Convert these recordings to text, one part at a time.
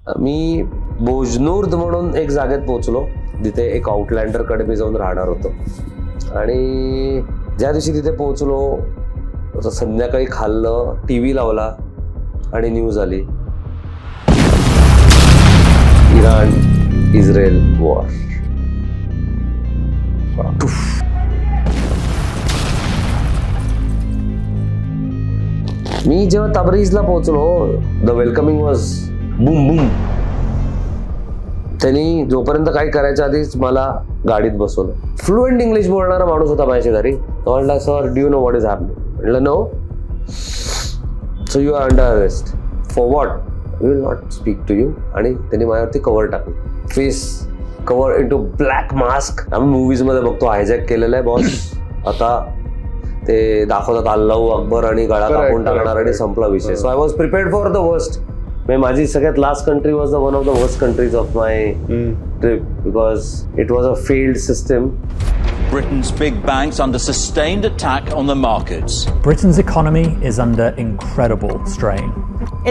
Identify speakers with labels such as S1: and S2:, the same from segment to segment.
S1: मी Bojnurd म्हणून एक जागेत पोहोचलो, तिथे एक आउटलँडरकडे मी जाऊन राहणार होतो. आणि ज्या दिवशी तिथे पोहोचलो संध्याकाळी खाल्लं, TV लावला आणि न्यूज आली, इराण इस्रायल वॉर. मी जेव्हा तबरीजला पोहोचलो, the welcoming was boom boom. त्यांनी जोपर्यंत काही करायच्या आधीच मला गाडीत बसवलं. फ्लुएंट इंग्लिश बोलणारा माणूस होता माझ्या घरी. तो म्हणला, sir do you know what is happening? म्हटलं no. So you are under arrest for what? We will not speak to you. आणि त्यांनी माझ्यावरती कव्हर टाकलं, face cover into black mask. आम्ही मूवीज मध्ये बघतो हायजॅक केलेलं आहे बॉस. आता ते दाखवतात अल्लाहू अकबर आणि गळा कापून टाकणार आणि संपला विषय. So I was prepared for the worst. माझी सगळ्यात last country was the one of the worst countries of my trip because it was a failed system.
S2: Britain's big banks under sustained attack on the markets.
S3: Britain's economy is under incredible strain.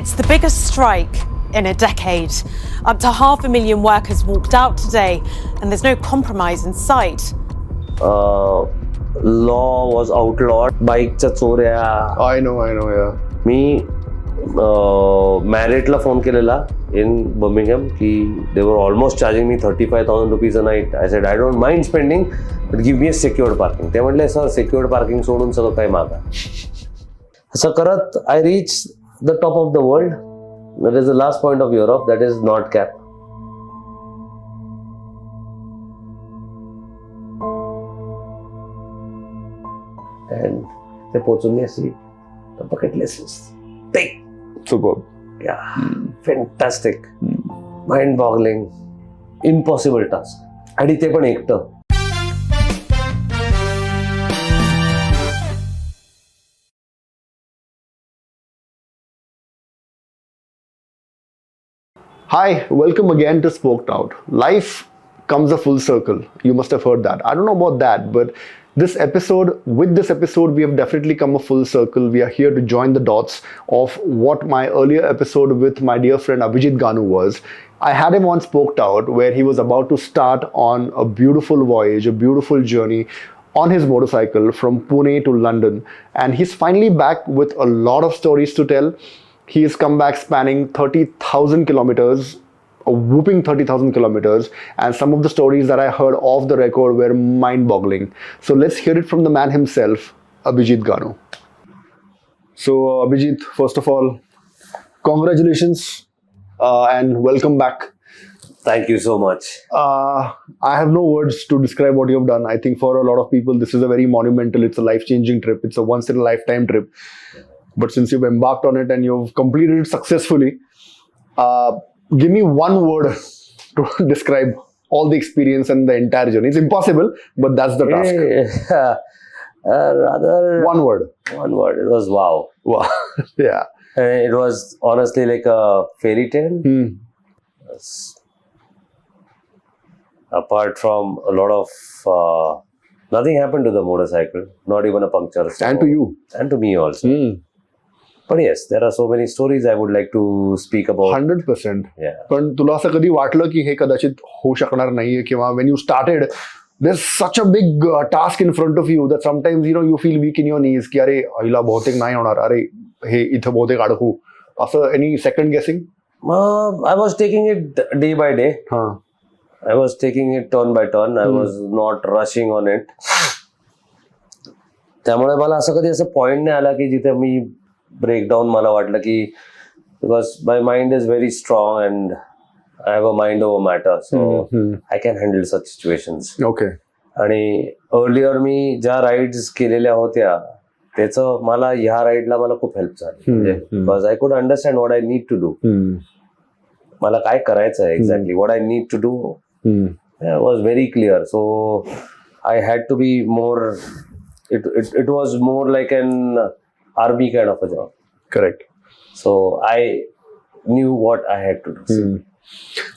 S4: It's the biggest strike in a decade. Up to 500,000 workers walked out today, and there's no compromise in sight.
S1: Law was outlawed. बाईकच्या चोऱ्या.
S5: I know, yeah.
S1: मी मॅरिटला phone केलेला in Birmingham की they were almost charging me 35,000 rupees a night. I said I don't mind spending but give me a secured parking. ते म्हटले, sir secured parking सोडून सगळं काही मागा. असं करत I reach the top of the world. That is the last point of Europe, that is North Cape. And ते पोचून मी अशी bucket list tick.
S5: Superb.
S1: Yeah, fantastic. Mind boggling, impossible task. आणि ते पण एकटं.
S5: Hi, welcome again to Spoked Out. Life comes a full circle. You must have heard that. I don't know about that, but with this episode, we have definitely come a full circle. We are here to join the dots of what my earlier episode with my dear friend Abhijit Ganu was. I had him on Spoked Out, where he was about to start on a beautiful voyage, a beautiful journey on his motorcycle from Pune to London. And he's finally back with a lot of stories to tell. He has come back spanning 30,000 kilometers, a whooping 30,000 kilometers, and some of the stories that I heard off the record were mind-boggling. So let's hear it from the man himself, Abhijit Ganu. So Abhijit, first of all, congratulations and welcome back.
S1: Thank you so much.
S5: I have no words to describe what you have done. I think for a lot of people, this is a very monumental, it's a life-changing trip. It's a once-in-a-lifetime trip. But since you've embarked on it and you've completed it successfully, give me one word to describe all the experience and the entire journey. It's impossible, but that's the task.
S1: Rather
S5: One word.
S1: It was wow.
S5: Wow. Yeah.
S1: It was honestly like a fairy tale. Apart from a lot of nothing happened to the motorcycle, not even a puncture. So,
S5: And to you.
S1: And to me also. But yes, there are so many stories I would like to speak about.
S5: 100%.
S1: Yeah.
S5: पण तुला असं कधी वाटलं की हे कदाचित होऊ शकणार नाहीये, किंवा when you started there's such a big task in front of you that sometimes you feel weak in your knees की अरे हिला बहुतेक नाही होणार, अरे हे इथं बहुतेक अडकू, असं any second guessing?
S1: I was taking it day by day. I was taking it turn by turn. I was not rushing on it. त्यामुळे मला असं कधी असं पॉइंट नाही आला की जिथे मी ब्रेकडाऊन मला वाटलं की, because my mind is very strong and I have a mind over matter, so I can handle such situations.
S5: Okay.
S1: आणि अर्लियर मी ज्या राईड्स केलेल्या होत्या त्याचं मला ह्या राईडला मला खूप हेल्प झाली. म्हणजे because I could understand what I need to do. मला काय करायचं आहे exactly, what I need to do was very clear. So I had to be more, it was more like an army kind of a job.
S5: Correct.
S1: So I knew what I had to do.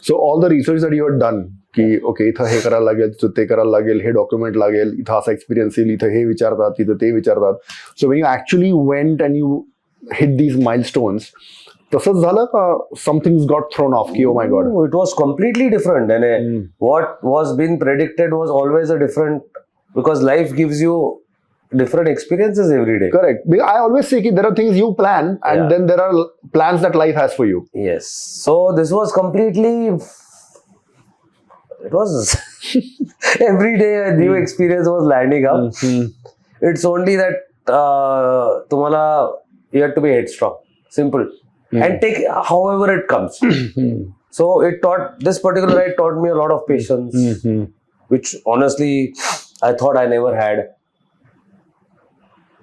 S5: So all the research that you had done, की okay इथं हे करायला लागेल, तिथं ते करायला लागेल, हे डॉक्युमेंट लागेल, इथं असा एक्सपिरियन्स येईल, इथं हे विचारतात, तिथं ते विचारतात. So when you actually went and you hit these milestones, तसंच झालं का समथिंग गॉट थ्रोन ऑफ की oh my God
S1: No, it was completely different. And what was being predicted was always a different, because life gives you different experiences every day.
S5: Correct I always say ki there are things you plan and
S1: Yeah.
S5: then there are plans that life has for you.
S1: Yes. So this was completely. It was every day a new experience was landing up. It's only that तुम्हाला you have to be headstrong, simple, and take however it comes. So it taught, this particular ride taught me a lot of patience, which honestly I thought I never had.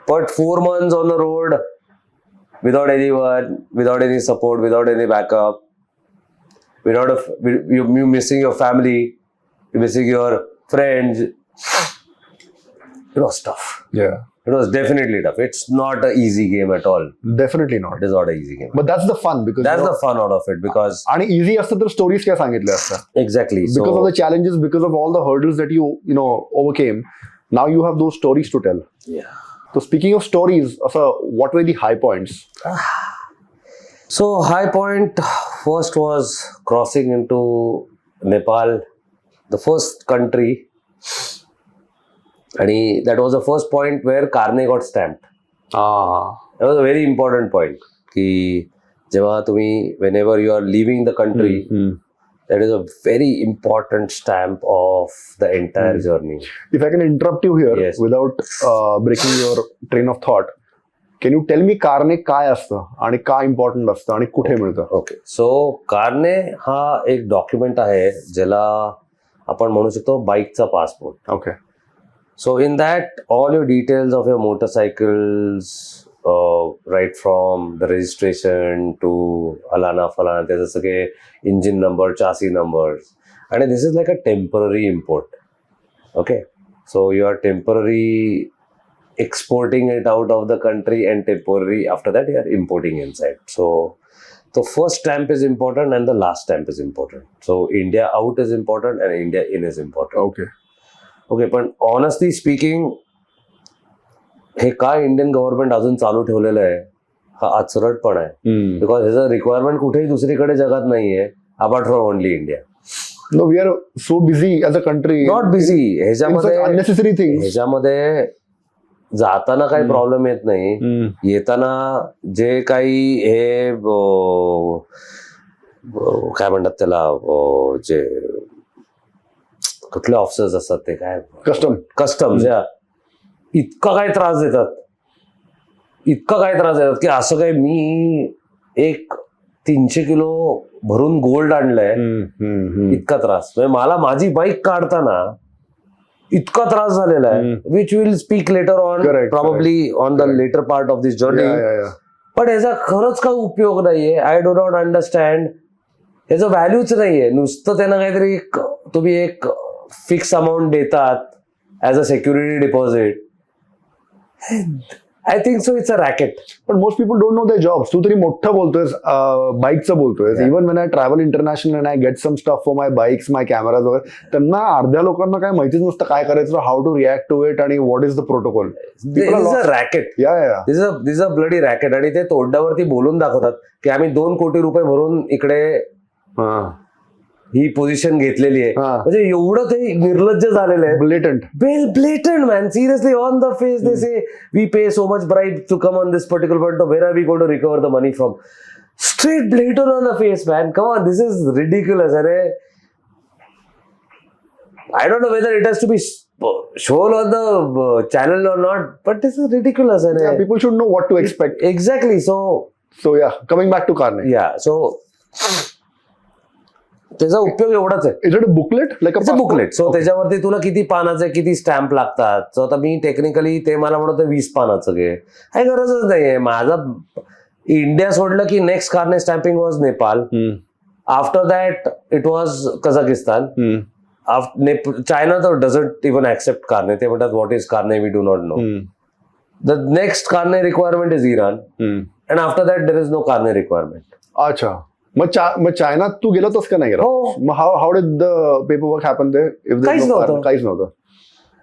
S1: But 4 months on the road without anyone, without any support, without any backup, you missing your family, you missing your friends. It was tough.
S5: Yeah,
S1: It was definitely tough. It's not an easy game at all.
S5: definitely not.
S1: It is not an easy game.
S5: But that's the fun because
S1: That's the fun out of it, because
S5: आणि easy असतं तर stories काय सांगितल्या असतात
S1: exactly.
S5: because of
S1: So
S5: the challenges, because of all the hurdles that you know overcame. Now you have those stories to tell.
S1: yeah.
S5: So speaking of stories, what were the high points?
S1: So high point first was crossing into Nepal, the first country, and that was the first point where Carne got stamped. That was a very important point. कि जेव्हा तुम्ही whenever you are leaving the country, that is a very important stamp of the entire journey.
S5: If I can interrupt you here
S1: Yes.
S5: without breaking your train of thought, can you tell me कारने काय असतं आणि का important असतं आणि कुठे मिळतं?
S1: Okay, so कारने हा एक डॉक्युमेंट आहे ज्याला आपण म्हणू शकतो बाईकचा passport.
S5: Okay
S1: So in that, all your details of your motorcycles, right from the registration to Alana Falana, there's सगळे engine number, chassis numbers, and this is like a temporary import. Okay, so you are temporary exporting it out of the country, and temporary after that you are importing inside. So the first stamp is important and the last stamp is important. So India out is important and India in is important.
S5: Okay
S1: okay, पण honestly speaking हे काय Indian government अजून चालू ठेवलेलं आहे हा आचरटपण आहे. Because ह्याचं रिक्वायरमेंट कुठेही दुसरीकडे जगात नाहीये apart from only India.
S5: No we are so busy as a country
S1: not busy. ह्याच्यामध्ये
S5: अननेसेसरी थिंग्स.
S1: ह्याच्यामध्ये जाताना काही प्रॉब्लेम येत नाही, येताना जे काही हे काय म्हणतात त्याला, जे कुठले ऑफिसर्स असतात ते काय कस्टम्स, या इतका काय त्रास देतात की असं काय मी एक 300 किलो भरून गोल्ड आणलंय इतका त्रास. म्हणजे मला माझी बाईक काढताना इतका त्रास झालेला आहे, which will speak later on, probably on the later part of this journey. पण याचा खरंच काही उपयोग नाहीये. I do not understand. याचं व्हॅल्यूच नाहीये. नुसतं त्यांना काहीतरी तुम्ही एक फिक्स अमाऊंट देतात as a security deposit. I think so it's a racket.
S5: पण most people don't know their jobs. तू तरी मोठं बोलतोयस, बाईकचं बोलतोयस. Even when I travel international and I get some stuff for my bikes, my cameras वगैरे, त्यांना अर्ध्या लोकांना काय माहितीच नसतं काय करायचं, how to react to it आणि what is the protocol.
S1: This is a racket. This is a bloody racket. आणि ते तोंडावरती बोलून दाखवतात की आम्ही 2 कोटी रुपये भरून इकडे ही पोझिशन घेतलेली आहे. म्हणजे एवढं ते निर्लज्ज झालेलं आहे. Blatant man, seriously on the face they say we pay so much bribe to come on this particular point, where are we going to recover the money from. Straight blatant on the face man, come on, this is ridiculous. अरे I don't know whether it has to be shown on the channel or not, but this is ridiculous.
S5: Yeah, people should know what to expect.
S1: Exactly. So
S5: yeah, coming back to Carne.
S1: Yeah, so त्याचा उपयोग एवढाच आहे.
S5: Is it a booklet? Like a
S1: booklet. So त्याच्यावरती तुला किती पानाचे किती stamp लागतात. सो आता मी टेक्निकली ते मला म्हणतो 20 पानाचं घे, काही गरजच नाहीये. माझा इंडिया सोडलं की नेक्स्ट कार्ने stamping was Nepal. After that it was Kazakhstan. China doesn't even accept Carne. They म्हणतात what is Carne, we do not know. The next Carne requirement is Iran. And after that there is no Carne requirement.
S5: अच्छा, मग China तू गेलो होतास का नाही गेला? मग how did the paperwork happen there?
S1: काहीच नव्हतं.
S5: काहीच नव्हतं.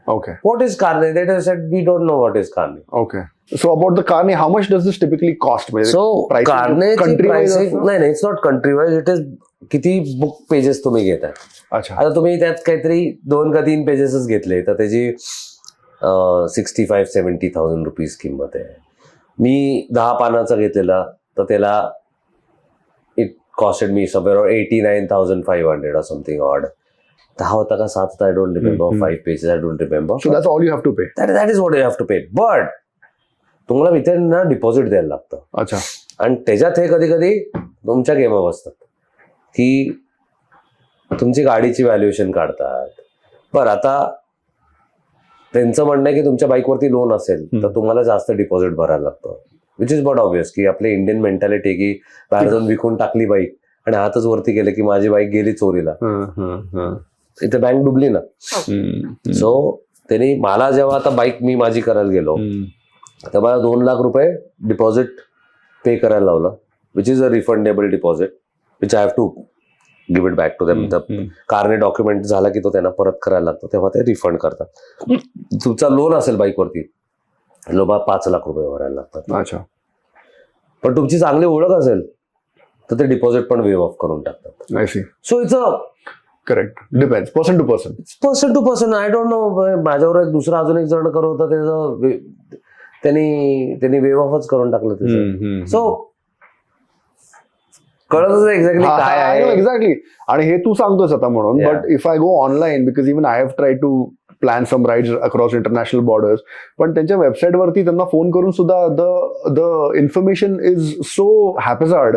S5: Okay.
S1: What is Carne? They just said we don't know what is Carne.
S5: Okay. So about the Carne, how much does this typically cost?
S1: So कारनेची
S5: country wise
S1: pricing
S5: असतं?
S1: नाही it's not country wise, it is किती book pages तुम्ही घेताय.
S5: अच्छा.
S1: आता तुम्ही त्यात काहीतरी 2 का 3 पेजेसच घेतले तर त्याची 65-70,000 रुपीज किंमत आहे. मी 10 पानाचा घेतलेला तर त्याला it costed me somewhere 89,500 or something odd. 10 होता का 7 होता, I don't remember. 5 pages, I don't remember.
S5: So that's all you have to pay.
S1: That is what you have to pay. But तुम्हाला इथे ना डिपॉझिट द्यायला लागतं.
S5: अच्छा.
S1: आणि त्याच्यात हे कधी कधी तुमच्या गेमा बसतात की तुमची गाडीची व्हॅल्युएशन काढतात. बरं, आता त्यांचं म्हणणं आहे की तुमच्या बाईकवरती लोन असेल तर तुम्हाला जास्त डिपॉझिट भरायला लागतं, विच इज बट ऑब्विस की आपले इंडियन मेंटॅलिटी की बाहेर जाऊन विकून टाकली बाईक आणि हातच वरती केले की माझी बाईक गेली चोरीला, इथे बँक डुबली ना. सो त्यांनी मला जेव्हा आता बाईक मी माझी करायला गेलो तर मला 2 लाख रुपये डिपॉझिट पे करायला लावलं, which is a refundable deposit which I have to give it back to them. कारने डॉक्युमेंट झाला की तो त्यांना परत करायला लागतो, तेव्हा ते रिफंड करतात. तुमचा लोन असेल बाईकवरती लोबा 5 लाख रुपये भरायला लागतात.
S5: अच्छा.
S1: पण तुमची चांगली ओळख असेल तर ते डिपॉझिट पण वेव ऑफ करून टाकतात.
S5: I see.
S1: So it's a
S5: Correct. Depends. Person to person.
S1: Person to person. I don't know. माझ्यावर एक दुसरा अजून एक जण करत होता, त्याचं त्यांनी वेव ऑफच करून टाकलं त्याचं. सो कळतच एक्झॅक्टली काय आहे.
S5: एक्झॅक्टली. आणि हे तू सांगतोस आता म्हणून,
S1: Yeah.
S5: But if I go online, because even I have try to plan some rides across international borders, पण त्यांच्या वेबसाईटवरती त्यांना फोन करून सुद्धा the information is so haphazard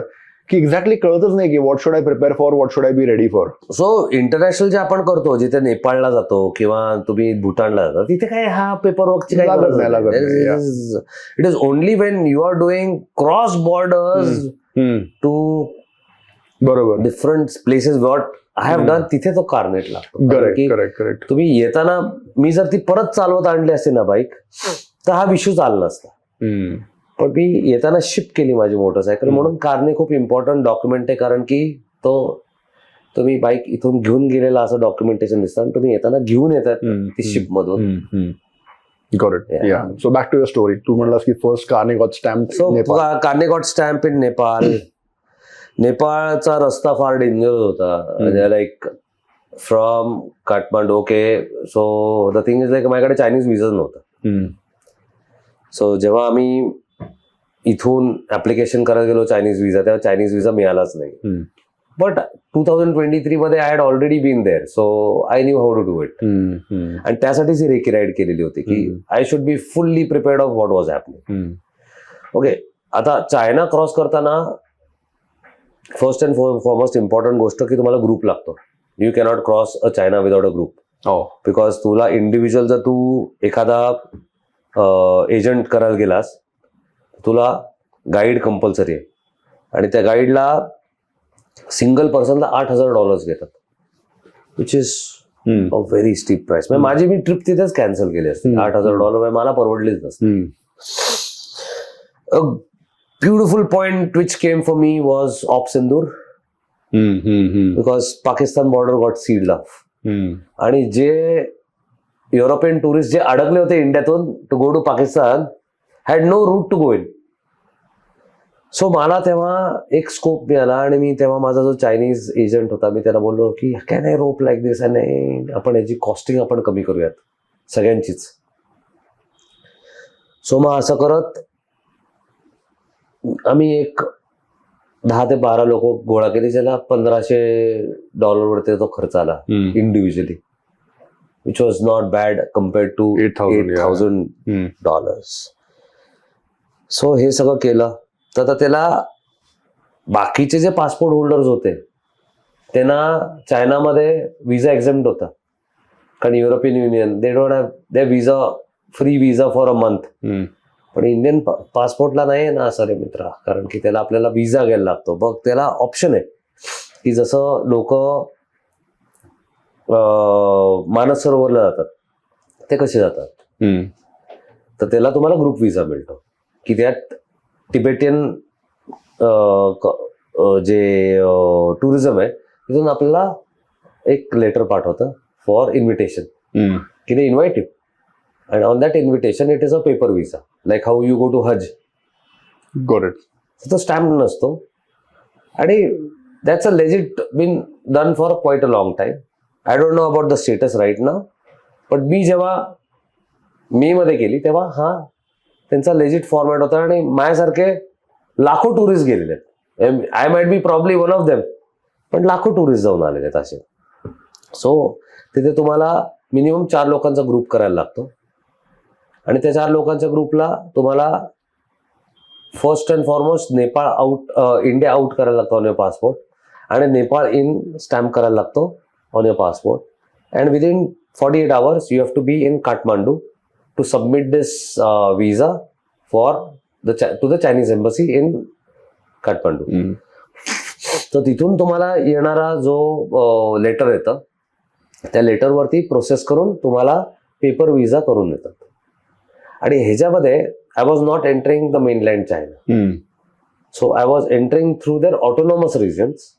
S5: की एक्झॅक्टली कळतच नाही की what should I prepare for, what should I be ready for.
S1: So international जे आपण करतो, जिथे नेपाळला जातो किंवा तुम्ही भूतानला जातो, तिथे काय हा पेपर वर्कची काही
S5: लागत
S1: गरज
S5: नाही, लागत नाही,
S1: नाही. It is only when you are doing cross borders to
S5: बरोबर.
S1: Different places what I have done, तिथे तो कार्नेट लागतो. कारण
S5: करेक्ट
S1: की
S5: करेक्ट करेक्ट.
S1: तुम्ही येताना मी जर ती परत चालवत आणली असते ना बाईक, तर हा विषय चालला असता. पण मी येताना शिफ्ट केली माझी मोटरसायकल, म्हणून कारने खूप इम्पॉर्टंट डॉक्युमेंट आहे. कारण की तुम्ही बाईक इथून घेऊन गेलेला असं डॉक्युमेंटेशन दिसतं आणि तुम्ही येताना घेऊन येतात ती शिप मधून.
S5: Got it. Yeah. So back to your story. तू म्हणलास की फर्स्ट कारने गॉट स्टॅम्प
S1: सो
S5: नेपाळ.
S1: कारने गॉट स्टॅम्प इन नेपाळ. नेपाळचा रस्ता फार डेंजरस होता. म्हणजे like from Kathmandu. Okay, so the thing is like माझ्याकडे चायनीज विजा नव्हता. सो जेव्हा आम्ही इथून ऍप्लिकेशन करायला गेलो चायनीज विजा, तेव्हा चायनीज विजा मिळालाच नाही. बट 2023 मध्ये I had already been there, so I knew how to do it. आणि त्यासाठीच ही रेकी राईड केलेली होती की I should be fully prepared of what was happening. Okay, आता चायना क्रॉस करताना फर्स्ट अँड फॉरमोस्ट इम्पॉर्टंट गोष्ट की तुम्हाला ग्रुप लागतो. You cannot cross a China without a group. Because तुला इंडिव्हिज्युअल जर तू एखादा एजंट करायला गेलास, तुला गाईड कंपल्सरी आहे आणि त्या गाईडला सिंगल पर्सनला $8,000 घेतात, which is a very steep price. माझी मी ट्रिप तिथेच कॅन्सल केली असते. $8,000 मला परवडलीच नसते. A beautiful point which came for me was of Sindoor, because Pakistan border got sealed off. आणि जे युरोपियन टुरिस्ट जे अडकले होते इंडियातून to go to Pakistan had no route to go in. So मला तेव्हा एक स्कोप मिळाला आणि मी तेव्हा माझा जो चायनीज एजंट होता, मी त्याला बोललो की कॅन आय रोप लाईक दिस, आणि आपण याची कॉस्टिंग आपण कमी करूयात सगळ्यांचीच. सो मग असं करत आम्ही एक 10 ते 12 लोक गोळा केली, ज्याला $1,500 वरती तो खर्च आला individually, which was not bad compared to $8,000. So हे सगळं केलं. तर आता त्याला बाकीचे जे पासपोर्ट होल्डर्स होते त्यांना चायनामध्ये विजा एक्झेम्प्ट होता, कारण European union they don't have they visa free visa for a month. पण इंडियन पासपोर्टला नाही आहे ना असं रे मित्रा, कारण की त्याला आपल्याला विजा घ्यायला लागतो. बघ त्याला ऑप्शन आहे की जसं लोक मानस सरोवरला जातात ते कसे जातात, तर त्याला तुम्हाला ग्रुप विजा मिळतो की त्यात तिबेटियन जे टुरिझम आहे तिथून आपल्याला एक लेटर पाठवतं फॉर इन्व्हिटेशन की ते invite you and on that invitation it is a paper visa, like how you go to Hajj.
S5: Got it.
S1: So तो स्टॅम्प नसतो आणि that's a legit been done for quite a long time. I don't know about the status right now, but मी जेव्हा मे मध्ये गेली तेव्हा हा त्यांचा legit format होता आणि माझ्यासारखे लाखो टुरिस्ट गेलेले आहेत. I might be probably one of them, पण लाखो टुरिस्ट जाऊन आलेले आहेत असे. सो तिथे तुम्हाला मिनिमम 4 लोकांचा ग्रुप करायला लागतो आणि त्या 4 लोकांच्या ग्रुपला तुम्हाला first and foremost Nepal out, India out करायला लागतो ऑन युअर पासपोर्ट, आणि नेपाळ इन स्टॅम्प करायला लागतो on your passport. And within 48 hours you have to be in Kathmandu to submit this visa to the Chinese embassy in Kathmandu. तर तिथून तुम्हाला येणारा जो लेटर येतं त्या लेटरवरती प्रोसेस करून तुम्हाला पेपर विजा करून देतात. आणि ह्याच्यामध्ये I was not entering the mainland China, so I was entering through their autonomous regions,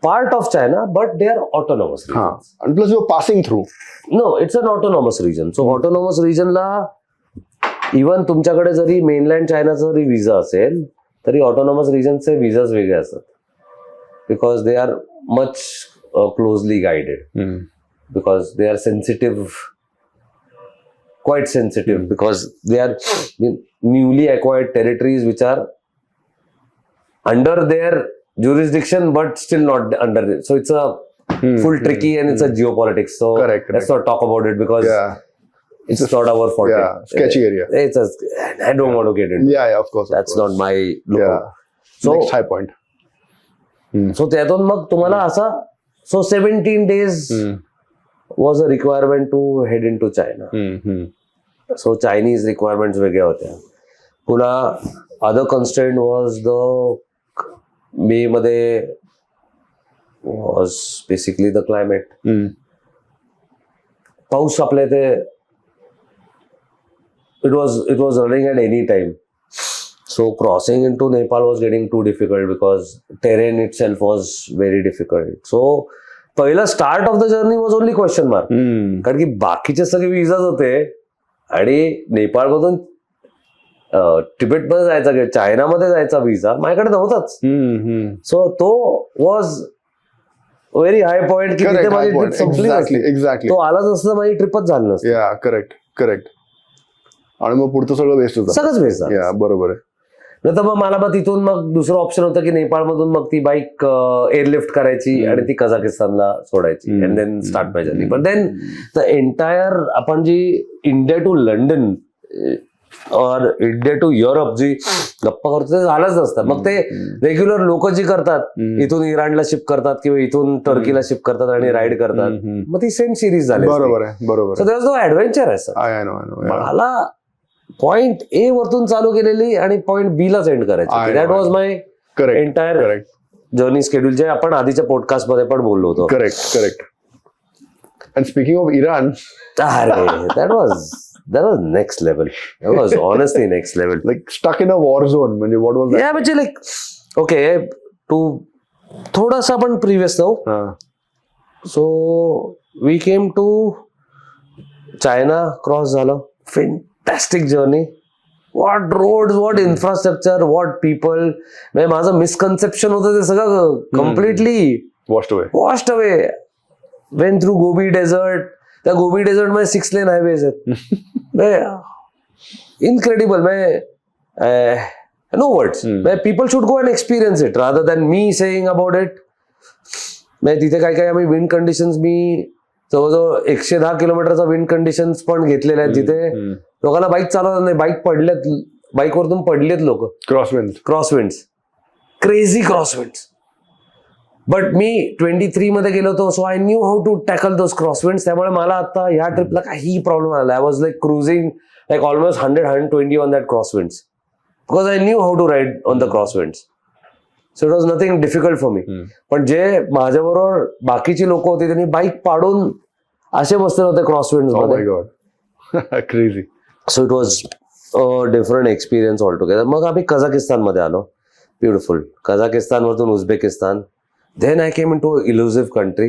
S1: part of China, but they are autonomous regions.
S5: And plus you're passing through.
S1: No, it's an autonomous region. So autonomous region ला even तुमच्याकडे जरी mainland चायनाचा जरी विजा असेल तरी autonomous रिजनचे विजाज वेगळे असतात, because they are much closely guided, because they are sensitive, quite sensitive, because they are newly acquired territories which are under their jurisdiction but still not under it. So it's a full tricky and it's a geopolitics. So
S5: Correct.
S1: let's not talk about it because it's not our forte.
S5: Yeah, sketchy area.
S1: I don't want to get into.
S5: Yeah, of course.
S1: That's not my look.
S5: Yeah.
S1: So
S5: next high point.
S1: So त्यातून मग तुम्हाला असा, so 17 days was a requirement to head into China. So Chinese requirements वेगळ्या होत्या. पुन्हा other constraint was the मे मध्ये was basically the climate. पाऊस आपल्या इथे it was running at any time. So crossing into Nepal was getting too difficult because terrain itself was very difficult. So पहिला start of the journey was only question mark, कारण की बाकीचे सगळे विजाज होते आणि नेपाळमधून तिबेटमध्ये जायचा किंवा चायनामध्ये जायचा विजा माझ्याकडे नव्हताच. सो तो वॉज व्हेरी हाय पॉइंट की तिथे माझी ट्रिप संपली नसती. तो आलाच नसता माझी ट्रिपच झाली नसती.
S5: करेक्ट. आणि मग पुढचं सगळं वेस्ट होतं,
S1: सगळंच वेस्ट झालं.
S5: बरोबर आहे.
S1: नाही तर मग मला मग तिथून मग दुसरं ऑप्शन होतं की नेपाळमधून मग ती बाईक एअरलिफ्ट करायची आणि ती कझाकिस्तानला सोडायची and then start my journey. But then the entire आपण जी इंडिया टू लंडन और इंडिया टू युरोप जी गप्पा करतो ते झालंच नसतं. मग ते रेग्युलर लोक जी करतात इथून इराणला शिफ्ट करतात किंवा इथून टर्कीला शिफ्ट करतात आणि राईड करतात, मग ती सेम सिरीज झाली.
S5: बरोबर आहे.
S1: सो देयर वाज नो ॲडव्हेंचर आहे. मला पॉइंट ए वरतून चालू केलेली आणि पॉइंट बी ला सेंड करायची. That was my entire journey schedule, जे आपण आधीच्या पॉडकास्ट मध्ये पण बोललो होतो.
S5: Correct. And speaking of Iran,
S1: that was next level. That was honestly next level.
S5: Like stuck in a war zone. म्हणजे what was that?
S1: Yeah, म्हणजे like okay, to थोडासा आपण previous जाऊ. So we came to China, cross झालं. Fantastic journey. What roads, what infrastructure, what people. म्हणजे माझं misconception होतं ते सगळं completely washed away. Went through Gobi Desert. त्या गोबी डेझर्ट मध्ये 6 lane हायवेज आहेत. Incredible. No words. People should go and experience it rather than me saying about it. तिथे काय आम्ही विंड कंडिशन्स, मी जवळजवळ 110 किलोमीटरचा विंड कंडिशन्स पण घेतलेल्या आहेत. तिथे लोकांना बाईक चालवतात नाही, बाईकवरतून पडलेत लोक. क्रॉसविंड्स, क्रेझी क्रॉसविंड्स. बट मी 23 मध्ये गेलो होतो, so I knew how to tackle those crosswinds. त्यामुळे मला आता ह्या ट्रिपला काही प्रॉब्लेम आला. I was like cruising like almost 100-120 on that crosswinds because I knew how to ride on the crosswinds. So it was nothing difficult for me. पण जे माझ्याबरोबर बाकीची लोक होती त्यांनी बाईक पाडून असे बसले होते क्रॉसविंड्स मध्ये.
S5: Crazy.
S1: So it was a different experience all together. मग आम्ही कझाकिस्तानमध्ये आलो. ब्युटिफुल. कझाकिस्तानवरतून Uzbekistan. Then I came into an elusive country.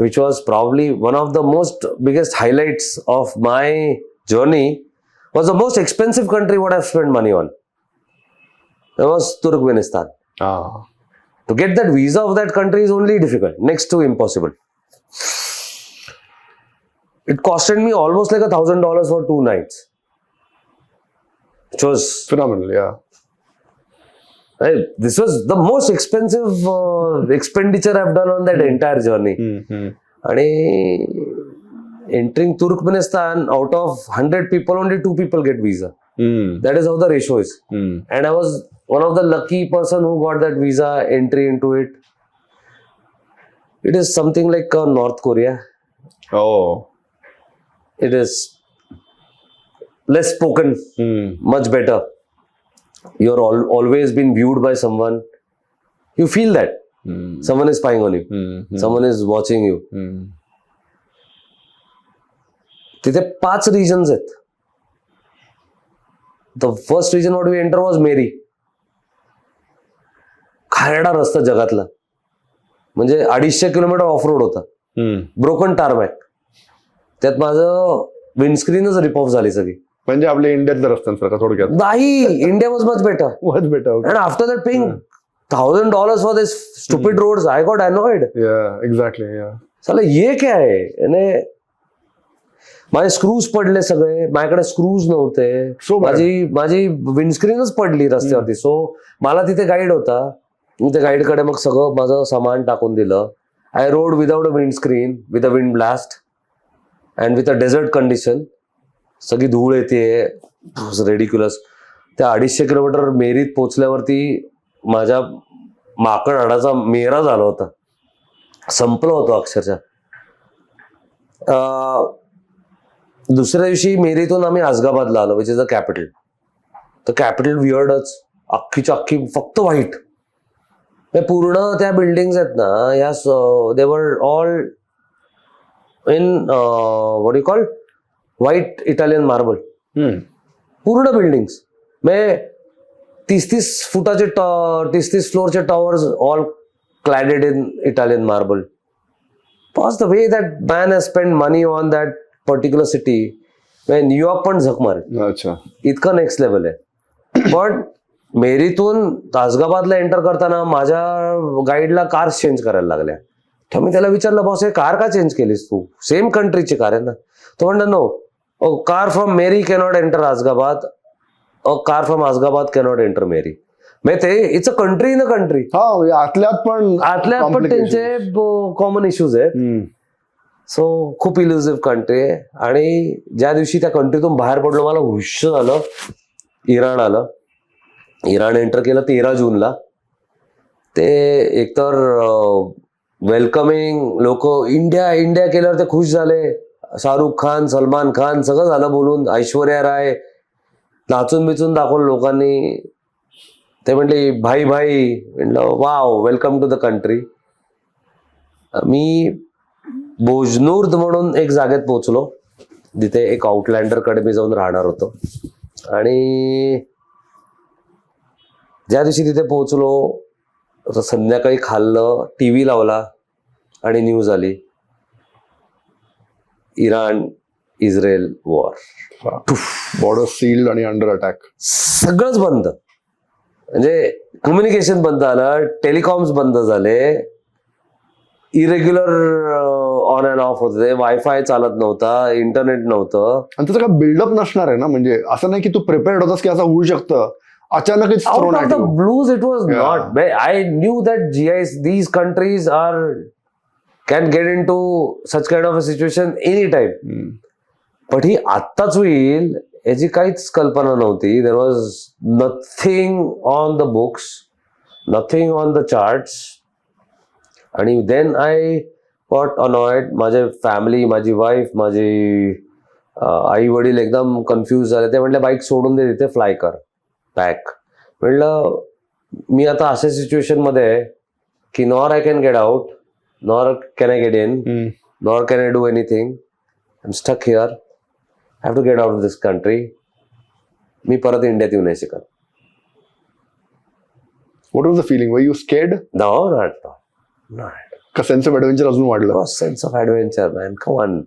S1: which was probably one of the most biggest highlights of my journey, was the most expensive country what I've spent money on. That was Turkmenistan. To get that visa of that country is only difficult, next to impossible. It costed me almost like $1,000 for 2 nights, which was
S5: Phenomenal, yeah.
S1: this was the most expensive expenditure I've done on that entire journey. And entering Turkmenistan, out of 100 people, only 2 people get visa. That is how the ratio is. And I was one of the lucky person who got that visa entry into it. It is something like North Korea.
S5: Oh.
S1: It is less spoken, much better. You're always been viewed by someone. You feel that. Someone is spying on you. Someone is watching you. तिथे 5 regions आहेत. The first region what we enter was Meri. Kharda रस्ता जगातला. म्हणजे 250 kilometre of road होता. Broken टारमॅक. त्यात माझं विंडस्क्रीनच rip off झाली सगळी.
S5: म्हणजे आपल्या इंडियातल्या रस्त्यांसारखं थोडक्यात.
S1: नाही, India was much better.
S5: Much better. Okay.
S1: And after that paying $1,000 for this stupid roads, I got annoyed.
S5: Yeah, exactly. Yeah.
S1: साला ये क्या आहे? याने माझे स्क्रूज पडले सगळे. माझ्याकडे स्क्रूज नव्हते.
S5: So bad.
S1: माझी विंडस्क्रीनच पडली रस्त्यावरती. सो मला तिथे गाईड होता. मी त्या गाईडकडे मग सगळं माझं सामान टाकून दिलं. I rode without a windscreen, with a wind blast and with a desert condition. सगळी धूळ येते, रेडिक्युलस. त्या 250 किलोमीटर मेरीत पोचल्यावरती माझ्या माकड हाडाचा मेरा झाला होता. संपलं होतं अक्षरशः. दुसऱ्या दिवशी मेरीतून आम्ही अझगाबादला आलो, विच इज द कॅपिटल. तर कॅपिटल वियर्डच, अख्खीच्या अख्खी फक्त व्हाईट. पूर्ण त्या बिल्डिंग्स आहेत ना, या they were all in what you call white Italian marble. पूर्ण बिल्डिंग्स म्हणजे 30-30 फुटाचे 30-30 फ्लोअरचे towers all cladded in Italian marble. Was the way that man has spend money on that particular city. New York पण झक मारेल.
S5: अच्छा.
S1: इतकं नेक्स्ट लेवल आहे. पण मेरीतून तासगाबादला एंटर करताना माझ्या गाईडला कार्स चेंज करायला लागल्या. तर मी त्याला विचारलं, बॉस हे कार का चेंज केलीस तू? सेम कंट्रीची कार आहे ना. तो म्हणला, no, car from Mary cannot enter Ashgabat, car from Ashgabat cannot enter Mary. म्हणजे ते it's a country in a country.
S5: आतल्यात पण
S1: त्यांचे कॉमन इश्यूज आहेत. सो खूप इल्युझिव्ह कंट्री आहे. आणि ज्या दिवशी त्या कंट्रीतून बाहेर पडलो, मला हुश झालं. इराण आलं. इराण एंटर केलं 13 जूनला. ते एकतर वेलकमिंग लोक इंडिया इंडिया केल्यावर ते खुश झाले. शाहरुख खान, सलमान खान सगळं झालं बोलून. ऐश्वर्या राय नाचून बिचून दाखवलं लोकांनी. ते म्हटले भाई भाई. म्हटलं wow, welcome to the country. मी बोजनूर्द म्हणून एक जागेत पोहोचलो, जिथे एक आउटलँडरकडे मी जाऊन राहणार होतो. आणि ज्या दिवशी तिथे पोहोचलो, संध्याकाळी खाल्लं, TV लावला आणि न्यूज आली, Iran Israel war.
S5: Border sealed आणि अंडर अटॅक.
S1: सगळंच बंद. म्हणजे कम्युनिकेशन बंद झालं, टेलिकॉम्स बंद झाले, इरेग्युलर ऑन अँड ऑफ होते, वायफाय चालत नव्हता, इंटरनेट नव्हतं.
S5: आणि त्याचं काय बिल्डअप नसणार आहे ना. म्हणजे असं नाही की तू प्रिपेअर्ड होतास की असं होऊ शकतं. अचानकच
S1: Out of the blues, it was not. I knew that these countries can get into such kind of a situation anytime. But ही आत्ताच होईल याची काहीच कल्पना नव्हती. There was nothing on the books, nothing on the charts. आणि then I got annoyed. माझे family, माझी wife, माझे आई वडील एकदम कन्फ्युज झाले. ते म्हटले बाईक सोडून दे, तिथे फ्लाय कर बॅक. म्हटलं मी आता अशा सिच्युएशन मध्ये आहे की nor I can get out, nor can I get in, nor can I do anything. I am stuck here. Have to get out of this country. मी परत इंडियात येऊ नाही शकत.
S5: What was the feeling? Were you scared?
S1: No, not.
S5: Sense of adventure अजून वाढलं.
S1: Sense of adventure man, come on,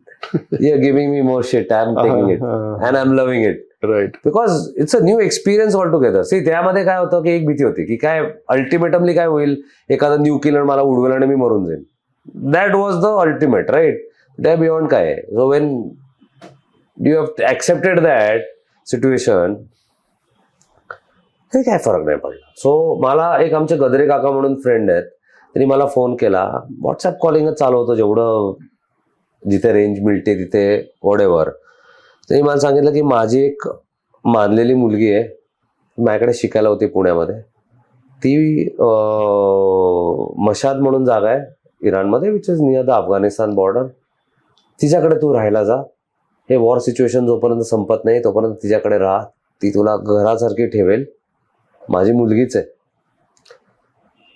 S1: you are giving me more shit, I am taking it and I am loving it.
S5: Right.
S1: Because it's a new experience all together. See, त्यामध्ये काय होतं की एक भीती होती की काय अल्टिमेटमली काय होईल, एखादा न्यू किलर मला उडवेल आणि मी मरून जाईल. That was the ultimate, right. त्या बियॉन्ड काय आहे. So when you have accepted that situation, हे काय फरक नाही पडला. सो मला एक आमचे गदरे काका म्हणून फ्रेंड आहेत, त्यांनी मला फोन केला. व्हॉट्सअप कॉलिंगच चालू होतं, जेवढं जिथे रेंज मिळते तिथे वॉडेवर. त्यांनी मला सांगितलं की माझी एक मानलेली मुलगी आहे, माझ्याकडे शिकायला होती पुण्यामध्ये. ती मशाद म्हणून जागा आहे इराणमध्ये, which is near the Afghanistan border. तिच्याकडे तू राहायला जा. हे वॉर सिच्युएशन जोपर्यंत संपत नाही तोपर्यंत तिच्याकडे राहा. ती तुला घरासारखी ठेवेल. माझी मुलगीच आहे.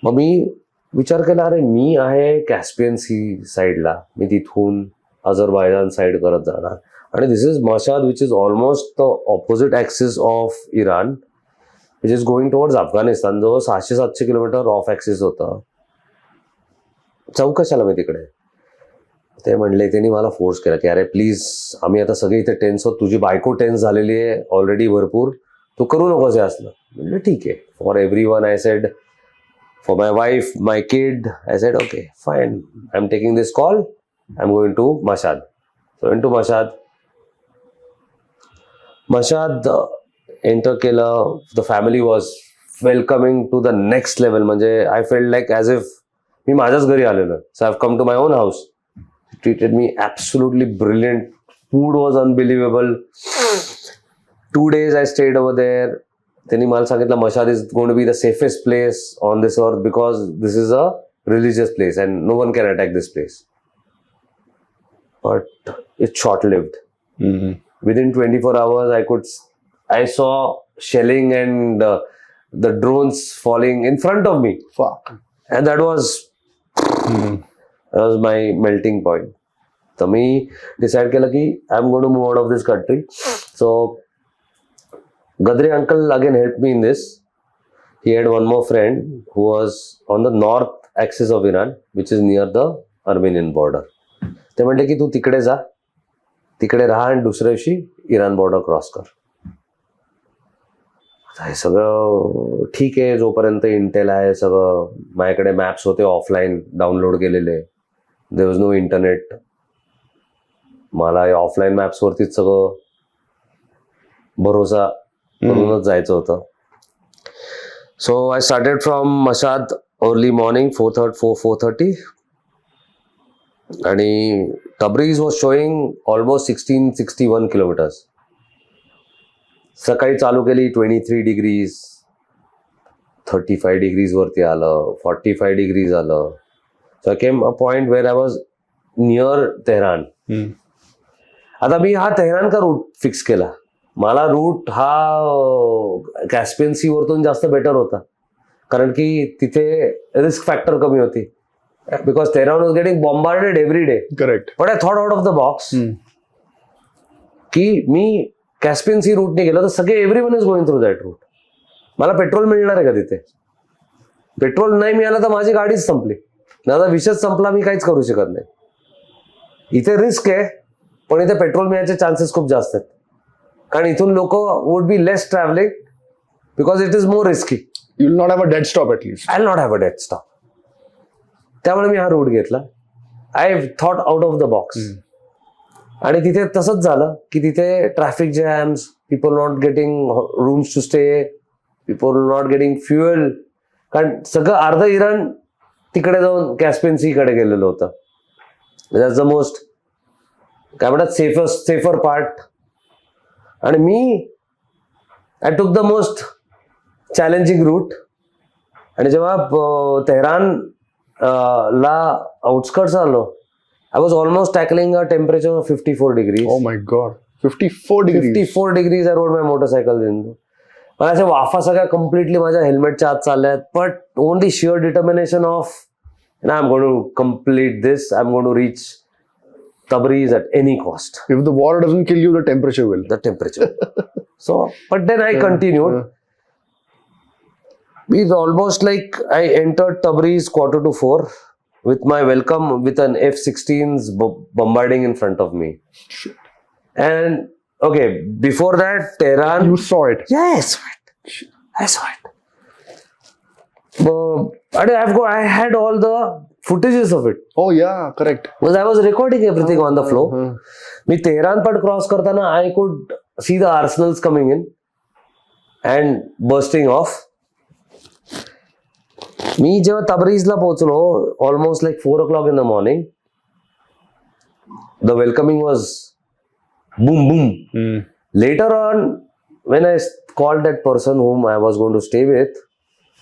S1: मग मी विचार केला, अरे मी आहे कॅस्पियन सी साईडला, मी तिथून अझरबायजान साईड करत जाणार. आणि this is Mashhad which is almost the opposite axis of Iran, which is going towards Afghanistan. जो 600-700 किलोमीटर ऑफ ॲक्सिस होतं. चौकशाला मी तिकडे. ते म्हणले, त्यांनी मला फोर्स केला की अरे प्लीज, आम्ही आता सगळे इथे टेन्स आहोत, तुझी बायको टेन्स झालेली आहे ऑलरेडी भरपूर, तू करू नकोस हे असलं. म्हणजे ठीक आहे, for every one I said, for my wife, my kid, I said, okay, fine. I'm taking this call. I'm going to Mashhad. So into Mashhad. Mashhad enter केलं. The family was welcoming to the next level. म्हणजे I felt like as if मी माझ्याच घरी आलेलो. So I've come to my own house. He treated me absolutely brilliant. Food was unbelievable. 2 days I stayed over there. त्यांनी मला सांगितलं, Mashhad is going to be the safest place on this earth because this is a religious place and no one can attack this place. But it's short lived. Within 24 hours I saw shelling and the drones falling in front of me.
S5: Fuck.
S1: And that was my melting point. तर मी decide केलं की I am going to move out of this country. So Gadre uncle again helped me in this. He had one more friend who was on the north axis of Iran, which is near the Armenian border. ते म्हटले की तू तिकडे जा, तिकडे राहा आणि दुसऱ्या दिवशी इराण बॉर्डर क्रॉस कर. हे सगळं ठीक आहे जोपर्यंत इंटेल आहे. सगळं माझ्याकडे मॅप्स होते ऑफलाईन डाउनलोड केलेले. There was no internet. मला ऑफलाईन मॅप्सवरतीच सगळं भरोसा करूनच जायचं होतं. So I started from Mashhad early morning 4:30 आणि Tabriz was showing almost 1661 kilometres. सकाळी चालू केली 23 डिग्रीज, 35 डिग्रीज वरती आलं, 45 डिग्रीज आलं. So I came a point wear I was near Tehran. आता मी हा तेहरान का रूट फिक्स केला. मला रूट हा कॅस्पियन सी वरतून जास्त बेटर होता, कारण की तिथे रिस्क फॅक्टर कमी होती. Because Tehran was getting bombarded every day.
S5: Correct.
S1: But I thought out of the box की मी कॅस्पियन सी रूटने गेलो तर सगळे everyone is going through that route. मला पेट्रोल मिळणार आहे का तिथे? पेट्रोल नाही मिळालं तर माझी गाडीच संपली. माझा विषयच संपला, मी काहीच करू शकत नाही. इथे रिस्क आहे, पण इथे पेट्रोल मिळायचे चान्सेस खूप जास्त आहेत, कारण इथून लोक would be less travelling because it is more risky.
S5: You will not have a dead stop at least.
S1: I will not have a dead stop. त्यामुळे मी हा रूट घेतला. I thought out of the box. आणि तिथे तसंच झालं की तिथे traffic jams, people not getting rooms to stay, people not getting fuel. कारण सगळं अर्ध इराण तिकडे जाऊन कॅस्पियन सी कडे गेलेलं होतं. दॅट्स द मोस्ट काय म्हणतात सेफर पार्ट. आणि मी I took the most challenging route. आणि जेव्हा तेहरान ला आउटस्कर्ट्स आलो, I was almost tackling a temperature of 54 degrees.
S5: Oh my God. 54 degrees.
S1: 54 degrees I rode my motorcycle in. मला अशा वाफा सगळ्या कम्प्लिटली माझ्या हेल्मेटच्या आत चालल्यात. But only sheer determination of I am going to complete this. I am going to reach Tabriz at any cost.
S5: If the war doesn't kill you, the temperature will.
S1: The temperature. So, but then I continued. It's almost like I entered Tabriz 3:45. with my welcome with an F-16s bombarding in front of me. And okay, before that, Tehran.
S5: You saw it.
S1: Yeah, I saw it. I had all the footages of it.
S5: Oh yeah, correct.
S1: Because I was recording everything on the floor. Me Tehran part cross kartana, I could see the arsenals coming in and bursting off. मी जेव्हा तबरीजला पोहोचलो almost like 4 o'clock in the morning, the welcoming was boom boom. Later on, when I called that person whom I was going to stay with,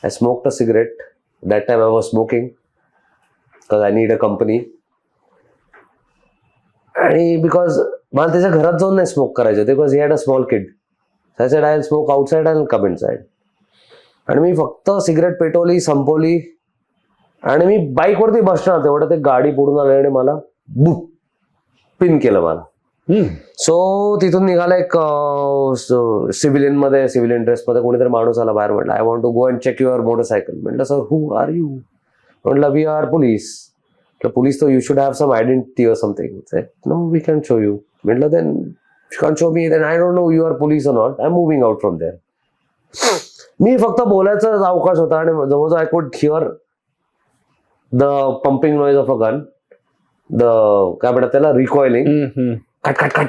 S1: I smoked a cigarette. That time I was smoking because I need a company. आणि because मला त्याच्या घरात जाऊन नाही smoke करायचं, because he had a small kid. So I said I'll smoke outside and come inside. आणि मी फक्त cigarette पेटवली, संपवली आणि मी बाईकवरती बसणार तेवढं ते गाडी पुढून आले आणि मला बुक पिन केलं मला. सो तिथून निघाला एक सिव्हिलियन ड्रेसमध्ये कोणीतरी माणूस आला बाहेर. म्हटलं I want to go and check your motorcycle. म्हटलं सर हू आर यू? म्हटलं वी आर पोलीस. पोलीस तर you should have some identity or something. No we can show you. म्हटलं then you can show me, then I don't know you are police or not. I am moving out from there. मी फक्त बोलायचा अवकाश होता आणि जवळजवळ I could hear the pumping noise of a gun, the काय म्हणतात त्याला, रिकॉइलिंग, खट खट खट.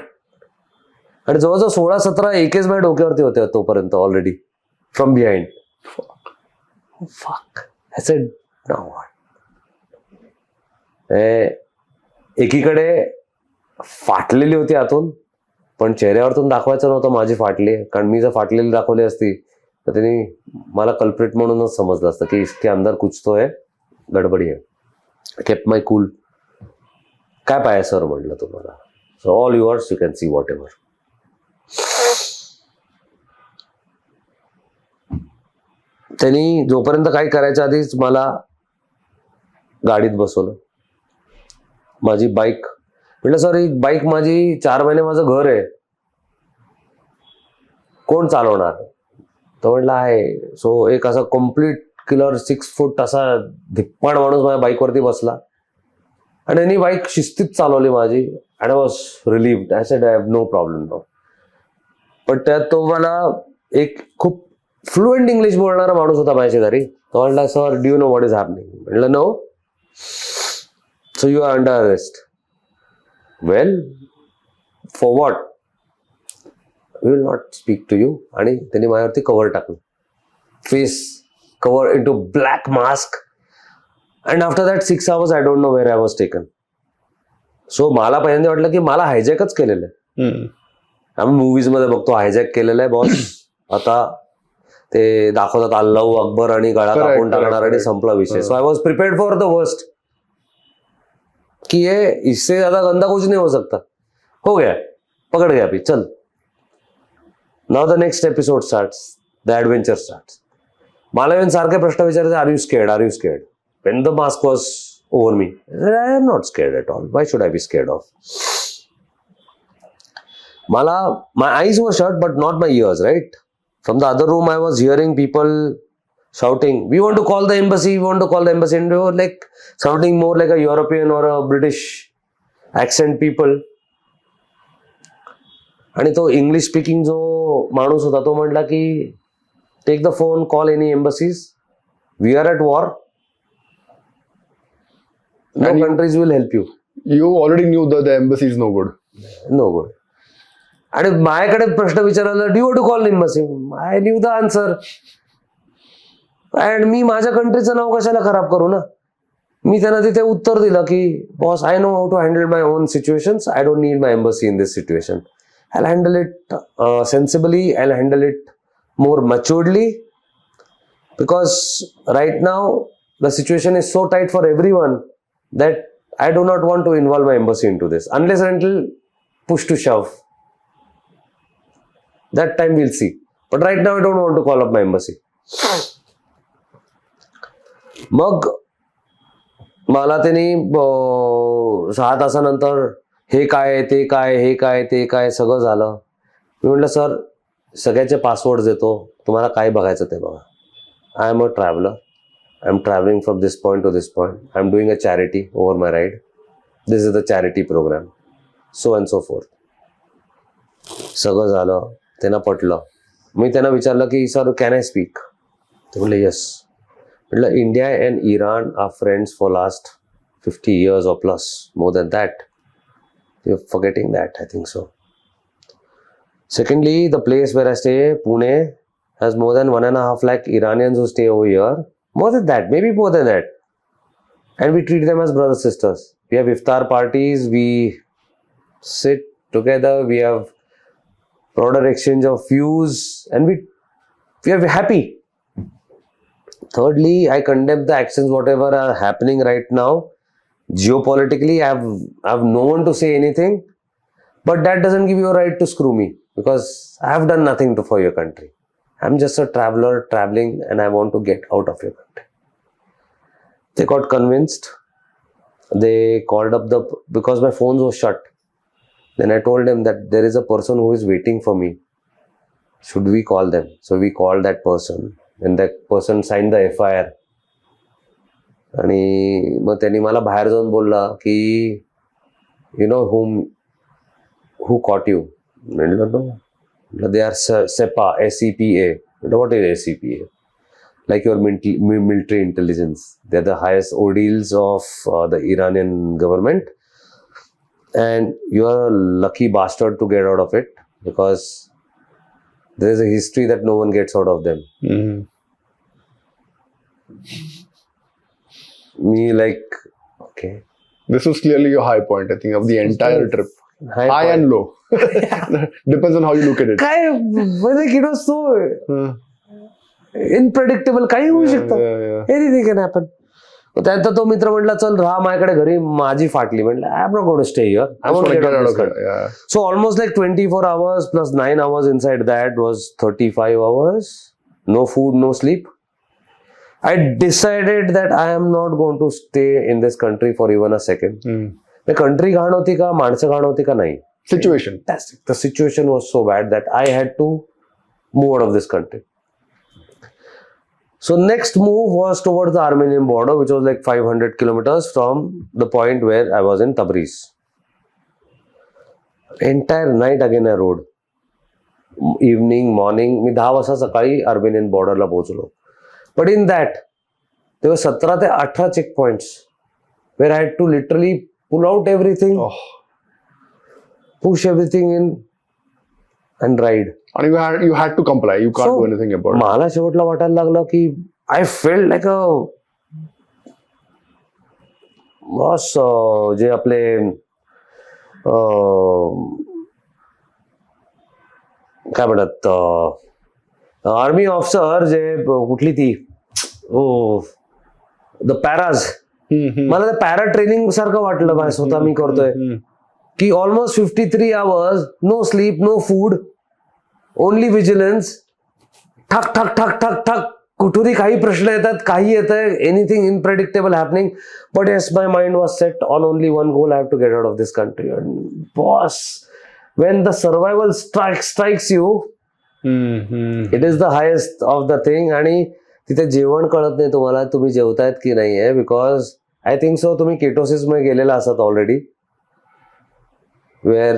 S1: आणि जवळजवळ 16-17 AKs माझ्या डोक्यावरती होते तोपर्यंत ऑलरेडी फ्रॉम बिहाइंड. फक आय सेड नाउ व्हॉट. एकीकडे फाटलेली होती आतून, पण चेहऱ्यावरतून दाखवायचं नव्हतं माझी फाटली, कारण मी जर फाटलेली दाखवली असती तर त्यांनी मला कल्प्रिट म्हणूनच समजलं असतं की इसके अंदर कुछ तो है, गडबडी आहे. केप्ट माय कूल. काय पाहिजे सर म्हटलं तुम्हाला. So all yours, you can see what ever. त्यांनी जोपर्यंत काही करायच्या आधीच मला गाडीत बसवलं. माझी बाईक, म्हटलं सर ही बाईक माझी 4 महिने माझं घर आहे, कोण चालवणार? तर म्हटलं आहे. सो एक असा कम्प्लीट किलर 6 फूट असा धिप्पाड माणूस माझ्या बाईकवरती बसला आणि त्यांनी बाईक शिस्तीत चालवली माझी. And I was relieved. I said I have no problem no. पण त्यात तो मला एक खूप फ्लुएंट इंग्लिश बोलणारा माणूस होता माझ्या शेजारी. तो म्हटला sir do you know what is happening? म्हटलं no. So you are under arrest. Well for what? We will not speak to you. आणि त्यांनी माझ्यावरती कव्हर टाकलं, face cover into black mask. And after that 6 hours I don't know where I was taken. So मला पहिल्यांदा वाटलं की मला हायजॅकच केलेलं आहे. आम्ही मूवीज मध्ये बघतो हायजॅक केलेलं आहे बॉस, आता ते दाखवतात अल्लाहू अकबर आणि गळा कापून टाकणार आणि संपला विषय. So I was prepared for the worst कि ये इससे ज्यादा गंदा कुछ नहीं हो सकता. हो गया, पकड़ गया अभी, चल. Now the next episode starts, the adventure starts. मला येऊन सारखे प्रश्न विचारायचे, are you scared, are you scared? When the mask was over me, I am not scared at all. Why should I be scared of? मला, my eyes were shut but not my ears, right? From the other room I was hearing people shouting, we want to call the embassy, we want to call the embassy. And they were like sounding more like a European or a British accent people. आणि तो English speaking जो माणूस होता तो म्हटला की take the phone, call any embassies, we are at war, no countries will help you.
S5: You already knew that the embassy is no good.
S1: No good. आणि माझ्याकडे प्रश्न विचारला, do you to call embassy? I knew the answer. And मी माझ्या कंट्रीचं नाव कशाला खराब करू ना. मी त्यांना तिथे उत्तर दिलं की boss, I know how to handle my own situations, I don't need my embassy in this situation. I handle it sensibly, I handle it more maturedly, because right now the situation is so tight for every one that I do not want to involve my embassy in to this unless until push to shove. That time we'll see. But right now I don't want to call up my embassy. मग मला त्यांनी 6 तासानंतर हे काय ते काय, हे काय ते काय सगळं झालं. मी म्हटलं सर सगळ्याचे पासवर्ड देतो, तुम्हाला काय बघायचं ते बघा. I am a traveller, I'm traveling from this point to this point. I'm doing a charity over my ride. This is the charity program. So and so forth. सगळं झालं, त्यांना पटलं. मी त्यांना विचारलं की सर कॅन आय स्पीक? ते म्हणले yes. म्हटलं India and Iran are friends for last 50 years or plus, more than that. You're forgetting that, I think so. Secondly, the place where I stay, Pune, has more than 1.5 lakh Iranians who stay over here. More than that, maybe more than that. And we treat them as brothers, sisters. We have iftar parties, we sit together, we have broader exchange of views, and we are happy. Thirdly, I condemn the actions whatever are happening right now. Geopolitically, I have no one to say anything, but that doesn't give you a right to screw me because I have done nothing for your country. I'm just a traveler traveling and I want to get out of your country. They got convinced. They called up because my phone was shut. Then I told them that there is a person who is waiting for me. Should we call them? So we called that person and that person signed the FIR. आणि मग त्यांनी मला बाहेर जाऊन बोलला की you know who caught you? म्हटलं no, they are Sepah, SEPA. What is SEPA? Like your military intelligence. They are the highest ordeals of the Iranian government, and you are a lucky bastard to get out of it because there is a history that no one gets out of them. Me like, okay.
S5: This was clearly your high point, I think, of the entire trip. High
S1: point.
S5: and low. Depends on how you look at it.
S1: काय म्हणजे it was so इनप्रेडिक्टेबल. काही होऊ शकतं. Anything can happen. त्यानंतर तो मित्र म्हटला चल राहा माझ्याकडे घरी, माझी फाटली. म्हटलं I am not going to stay here. I want to get out of this country. So almost like 24 hours plus 9 hours inside that was 35 hours. No food, no sleep. I decided that I am not going to stay in this country for even a second. The country घाण होती का, माणसं घाण होती का? नाही.
S5: Situation.
S1: The situation was so bad that I had to move out of this country. So next move was towards the Armenian border, which was like 500 kilometers from the point where I was in Tabriz. Entire night again I rode. Evening, morning. मी 10 वाजता सकाळी Armenian बॉर्डरला पोहोचलो. But in that, there were 17 to 18 checkpoints where I had to literally pull out everything, push everything in, and ride.
S5: And you had to comply. You can't do anything about it.
S1: मला शेवटला वाटायला लागलं की I felt like a boss जे आपले काय म्हणतात army officer जे कुठली ती द पॅराज. मला ते पॅरा ट्रेनिंग सारखं वाटलं. माझ्या स्वतः मी करतोय की almost 53 hours, no sleep, no food, only vigilance. ठक ठक ठक ठक ठक. कुठूनही काही प्रश्न येतात, काही येत आहे, anything unpredictable happening. But yes my mind was set on only one goal. I have to get out of this country. Boss, when the survival strikes you, it is the highest of the thing. आणि तिथे जेवण कळत नाही तुम्हाला, तुम्ही जेवतायत की नाही आहे. बिकॉज आय थिंक सो तुम्ही केटोसिस मध्ये गेलेला असतात ऑलरेडी, वेअर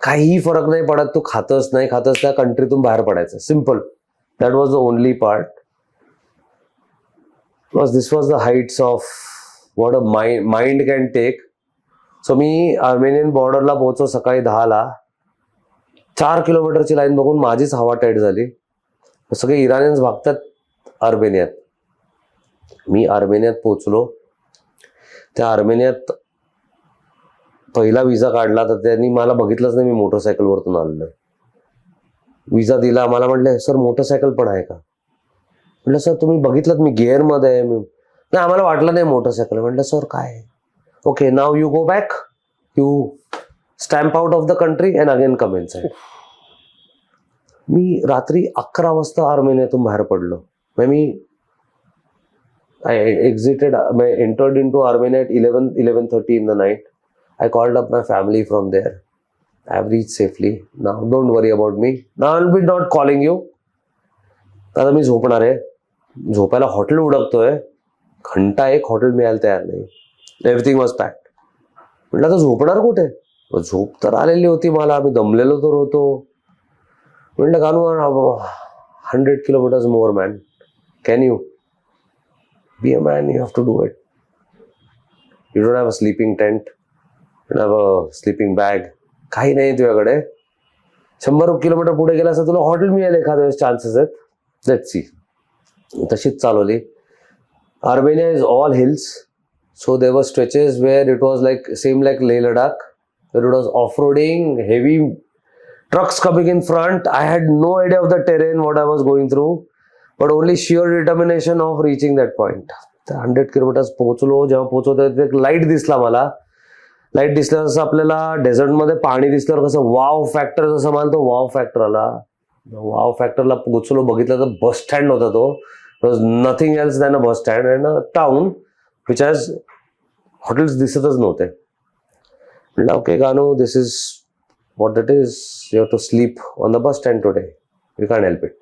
S1: काहीही फरक नाही पडत. तू खातच नाही त्या कंट्रीतून बाहेर पडायचं. Simple. That was the only part. Because this was the heights of what a mind can take. So मी आर्मेनियन बॉर्डरला पोहोचलो सकाळी 10ला. 4 किलोमीटरची लाईन बघून माझीच हवा टाईट झाली. सगळे इराणियन्स भागतात आर्मेनियात. मी आर्मेनियात पोहोचलो. त्या आर्मेनियात पहिला विजा काढला तर त्यांनी मला बघितलंच नाही मी मोटरसायकलवरतून आलेलो. विजा दिला. मला म्हटलं सर मोटरसायकल पण आहे का? म्हटलं सर तुम्ही बघितलं मी गिअरमध्ये आहे. नाही आम्हाला वाटलं नाही मोटरसायकल. म्हटलं सर काय? Okay, now you go back, you stamp out of the country and again come inside. मी रात्री 11 वाजता आर्मेनियातून बाहेर पडलो. I entered into Armenia at 11:30 in the night. I called up my family from there. I have reached safely. Now don't worry about me. Now I'll be not calling you. आता मी झोपणार आहे. झोपायला hotel उडकतोय. घंटा एक hotel मिळायला तयार नाही. Everything was packed. म्हटलं आता झोपणार कुठे? झोप तर आलेली होती मला, मी दमलेलो तर होतो. म्हटलं कानू 100 kilometers more man, can you be a man? You have to do it. You don't have a sleeping tent, you don't have a sleeping bag, काही नाही तुझ्याकडे. 100 किलोमीटर पुढे गेला असं तुला हॉटेल मिळेल एखाद्या वेळेस, चान्सेस आहेत. Let's see. तशीच चालवली. Armenia is all hills, so there were stretches where it was like same like Leh Ladakh, where it was off-roading, heavy trucks coming in front. I had no idea of the terrain, what I was going through, but only sheer determination of reaching that point. 100 kilometers पोहोचलो. जेव्हा पोहोचलो तेव्हा एक light दिसला मला. Light दिसल्यावर जसं आपल्याला डेझर्टमध्ये पाणी दिसल्यावर कसं वाव फॅक्टर, जसं मला तो वाव फॅक्टर आला. वाव फॅक्टरला पोहोचलो, बघितलं तर बस स्टँड होता तो. Was nothing else than a bus stand and a town which has hotels दिसतच नव्हते. म्हटलं okay Ganu, this is what it is, you have to sleep on the bus stand today, you can't help it.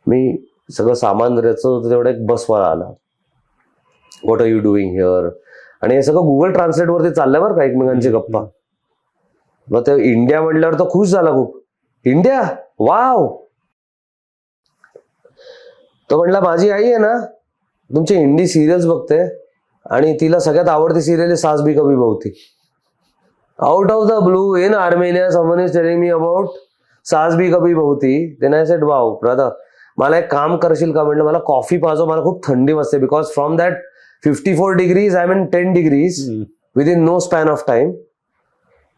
S1: मी सगळं सामान द्यायचं होतं तेवढं एक बसवाला आला. What are you doing here? आणि हे सगळं गुगल ट्रान्सलेट वरती चाललंय बरं का, एकमेकांची गप्पा. मग ते इंडिया म्हटल्यावर तो खुश झाला खूप. India, wow. तो म्हटला माझी आई आहे ना तुमची हिंदी सिरियल्स बघते आणि तिला सगळ्यात आवडती सिरियल आहे सास भी कभी बहू थी. Out of the blue in Armenia, someone is telling me about सास भी कभी बहू थी. Then I said, wow, brother, मला एक काम करशील का? म्हटलं मला कॉफी पाजव, मला खूप थंडी वाजते. Because from that 54 degrees I am in 10 degrees within no span of time.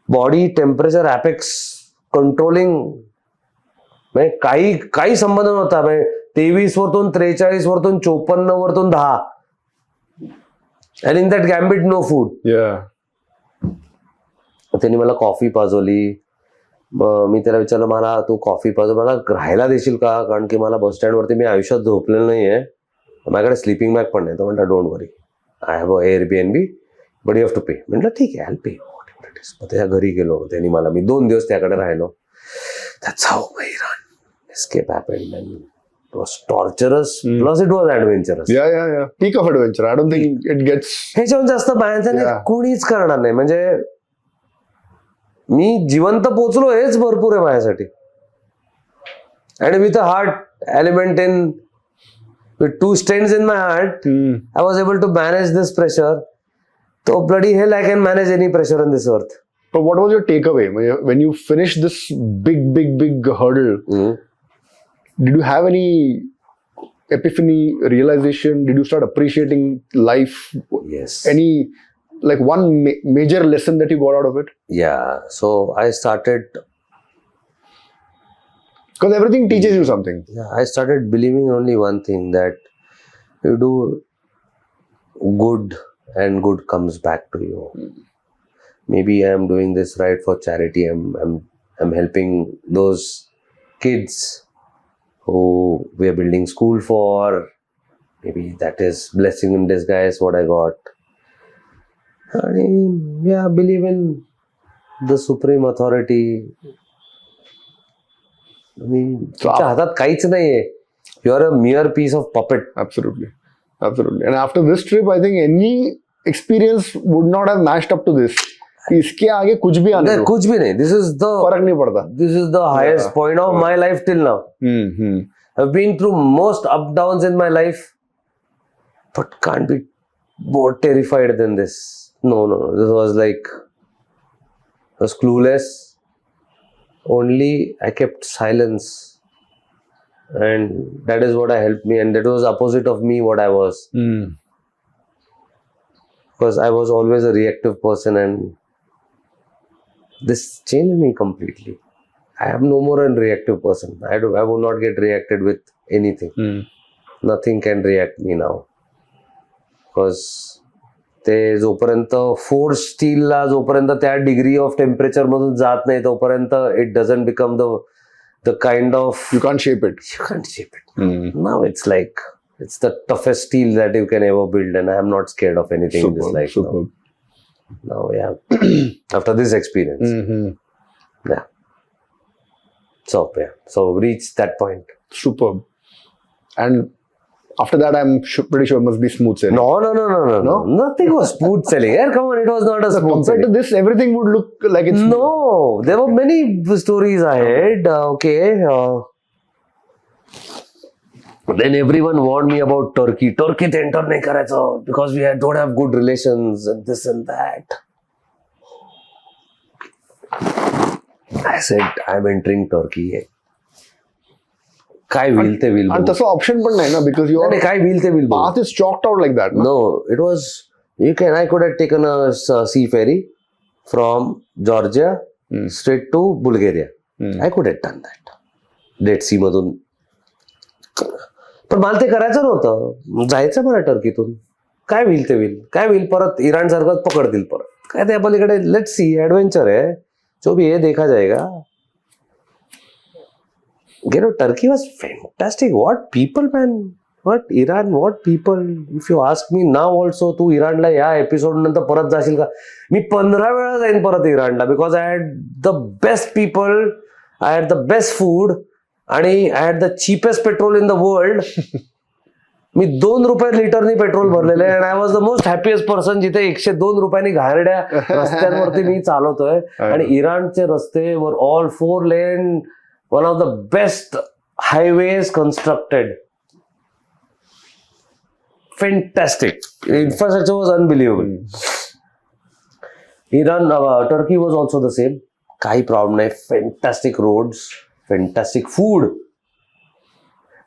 S1: Body temperature apex controlling, म्हणजे काही संबंध नव्हता. 23 वरतून 43 वरतून 54 वरतून 10. And in that gambit no food. त्यांनी मला कॉफी पाजवली. मी त्याला विचारलं मला तू कॉफी पाजव, मला राहायला देशील का? कारण की मला बस स्टँडवरती मी आयुष्यात झोपलेलं नाहीये, माझ्याकडे स्लीपिंग बॅग पण नाही. तर म्हणता don't worry, I have a Airbnb but you have to pay. म्हटलं ठीक आहे, आय पे. मग त्याच्या घरी गेलो. त्यांनी मला, मी 2 दिवस त्याकडे राहिलो. That's how my Iran escape happened. And it was torturers plus it was adventurous.
S5: Peak of adventure. I don't think it gets.
S1: ह्याच्यावर जास्त बाहेरचं कोणीच करणार नाही. म्हणजे मी जिवंत पोचलो हेच भरपूर आहे माझ्यासाठी. And with a heart element in, with 2 stents in my heart, I was able to manage this pressure. So bloody hell, I can manage any pressure on this earth.
S5: But what was your takeaway when you finished this big hurdle? Did you have any epiphany, realization? Did you start appreciating life?
S1: Yes.
S5: Any like one major lesson that you got out of it?
S1: Yeah. So I started.
S5: Because everything teaches you something.
S1: Yeah, I started believing only one thing, that you do good and good comes back to you. Maybe I am doing this right for charity. I'm helping those kids who we are building school for. Maybe that is blessing in disguise what I got. Yeah, believe in the supreme authority. I mean, तुमच्या हातात काहीच नाहीये. You are a mere piece of puppet.
S5: Absolutely. And after this trip, I think any experience would not have matched up to this. इसके आगे कुछ भी आने दो.
S1: कुछ भी नहीं. This is the
S5: फर्क नहीं पड़ता.
S1: This is the highest point of my life till now. I've been through most up downs in my life, but can't be more terrified than this. No. This was like, I was clueless. Only I kept silence, and that is what helped me. And that was opposite of me what I was, because I was always a reactive person, and this changed me completely. I am no more a reactive person. I would not get reacted with anything. Nothing can react me now, because ते जोपर्यंत force स्टीलला जोपर्यंत त्या degree of temperature मधून जात नाही तोपर्यंत it doesn't become the kind of,
S5: You can't shape it.
S1: you can't shape it. Now it's like, it's the toughest steel that you can ever build, and I am not scared of anything in this life now. Yeah. After this experience. Yeah. So reach that point.
S5: Superb. And After that, I'm pretty sure it must be smooth sailing.
S1: No. Nothing was smooth sailing. Yeah, come on, it was not a smooth
S5: Compared
S1: sailing.
S5: to this, everything would look like it's
S1: No, there were many stories ahead. Okay. Then everyone warned me about Turkey. Turkey ते enter नाही करायचं because we don't have good relations and this and that. I said I'm entering Turkey. काय होईल ते होईल.
S5: and तसं option पण नाही ना because your
S1: नाही, काय होईल ते होईल.
S5: path is chalked out like that.
S1: No, it was I could have taken a sea ferry from Georgia straight to Bulgaria. I could have done that. Dead Sea मधून. पण मला ते करायचं नव्हतं. जायचं मला टर्कीतून. काय होईल ते होईल. काय होईल परत इराण सारखंच पकडतील परत. काय ते पलीकडे लेट्स सी ऍडव्हेंचर आहे. जो भी है देखा जाएगा. Turkey was fantastic. What people, man. What Iran, what people. If you ask me now also, तू इराणला या एपिसोड नंतर परत जाशील का? मी 15 वेळा जाईन परत इराणला because I had the best people, I had the best food आणि I had the cheapest petrol in the world. मी 2 रुपये लिटरनी पेट्रोल भरलेले and I was the most happiest person जिथे 102 रुपयांनी घाणेरड्या रस्त्यांवरती मी चालवतोय. आणि इराणचे रस्ते were all 4 lane, one of the best highways constructed. Fantastic. Infrastructure was unbelievable. Turkey was also the same. काही प्रॉब्लेम नाही. Fantastic roads, fantastic food.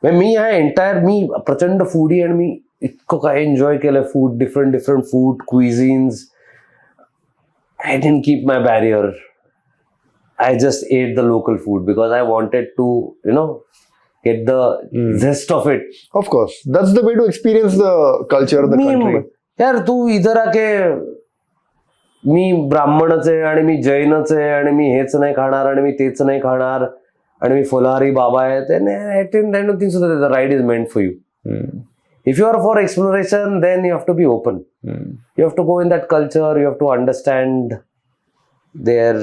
S1: मी प्रचंड फूडी आणि मी इतकं काय एन्जॉय केलं food, different food cuisines. I didn't keep my barrier. I just ate the local food because I wanted to, get the zest of it.
S5: Of course. That's the way to experience the culture of the country.
S1: यार तू इधर आके मी ब्राह्मणच आहे आणि मी जैनच आहे आणि मी हेच नाही खाणार आणि मी तेच नाही खाणार आणि मी फुलहारी बाबा आहे. I don't think so that the ride is meant for you. If you are for exploration, then you have to be open. You have to go in that culture. You have to understand their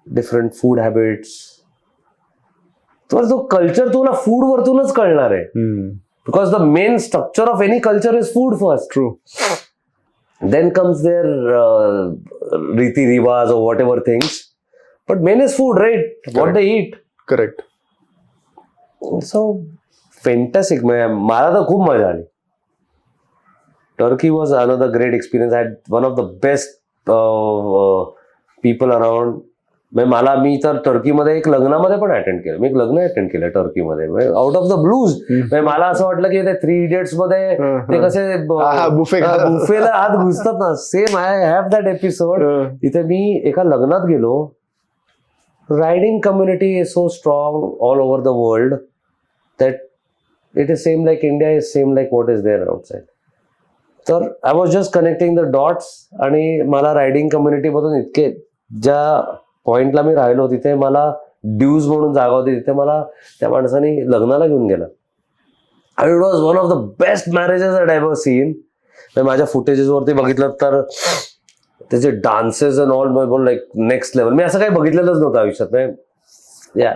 S1: different food habits. तर तो culture तुला food वरतूनच कळणार आहे. Because the main structure of any culture is food first.
S5: True.
S1: Then comes their रीती रिवाज or whatever things. But main is food, right? What they eat.
S5: Correct.
S1: So fantastic. मला तर खूप मजा आली. Turkey was another great experience. I had one of the best people around. मी तर टर्कीमध्ये एक लग्नामध्ये पण अटेंड केलं. मी एक लग्न अटेंड केलं टर्कीमध्ये आउट ऑफ द ब्लूज. मला असं वाटलं की ते 3 Idiots मध्ये ते कसे बुफेला हात घुसतात ना, same I have that episode. तिथे मी एका लग्नात गेलो. Riding community is so strong all over the world that it is same like India is same like what is there outside. तर I was just connecting the dots आणि मला riding कम्युनिटीमधून इतके ज्या पॉइंटला मी राहिलो तिथे मला ड्यूज म्हणून जागा होती. तिथे मला त्या माणसाने लग्नाला घेऊन गेला. आणि it was one of the best marriages I ever seen. माझ्या फुटेजेसवरती बघितलं तर त्याचे dances and all like next level. मी असं काही बघितलेलंच नव्हतं आयुष्यात. या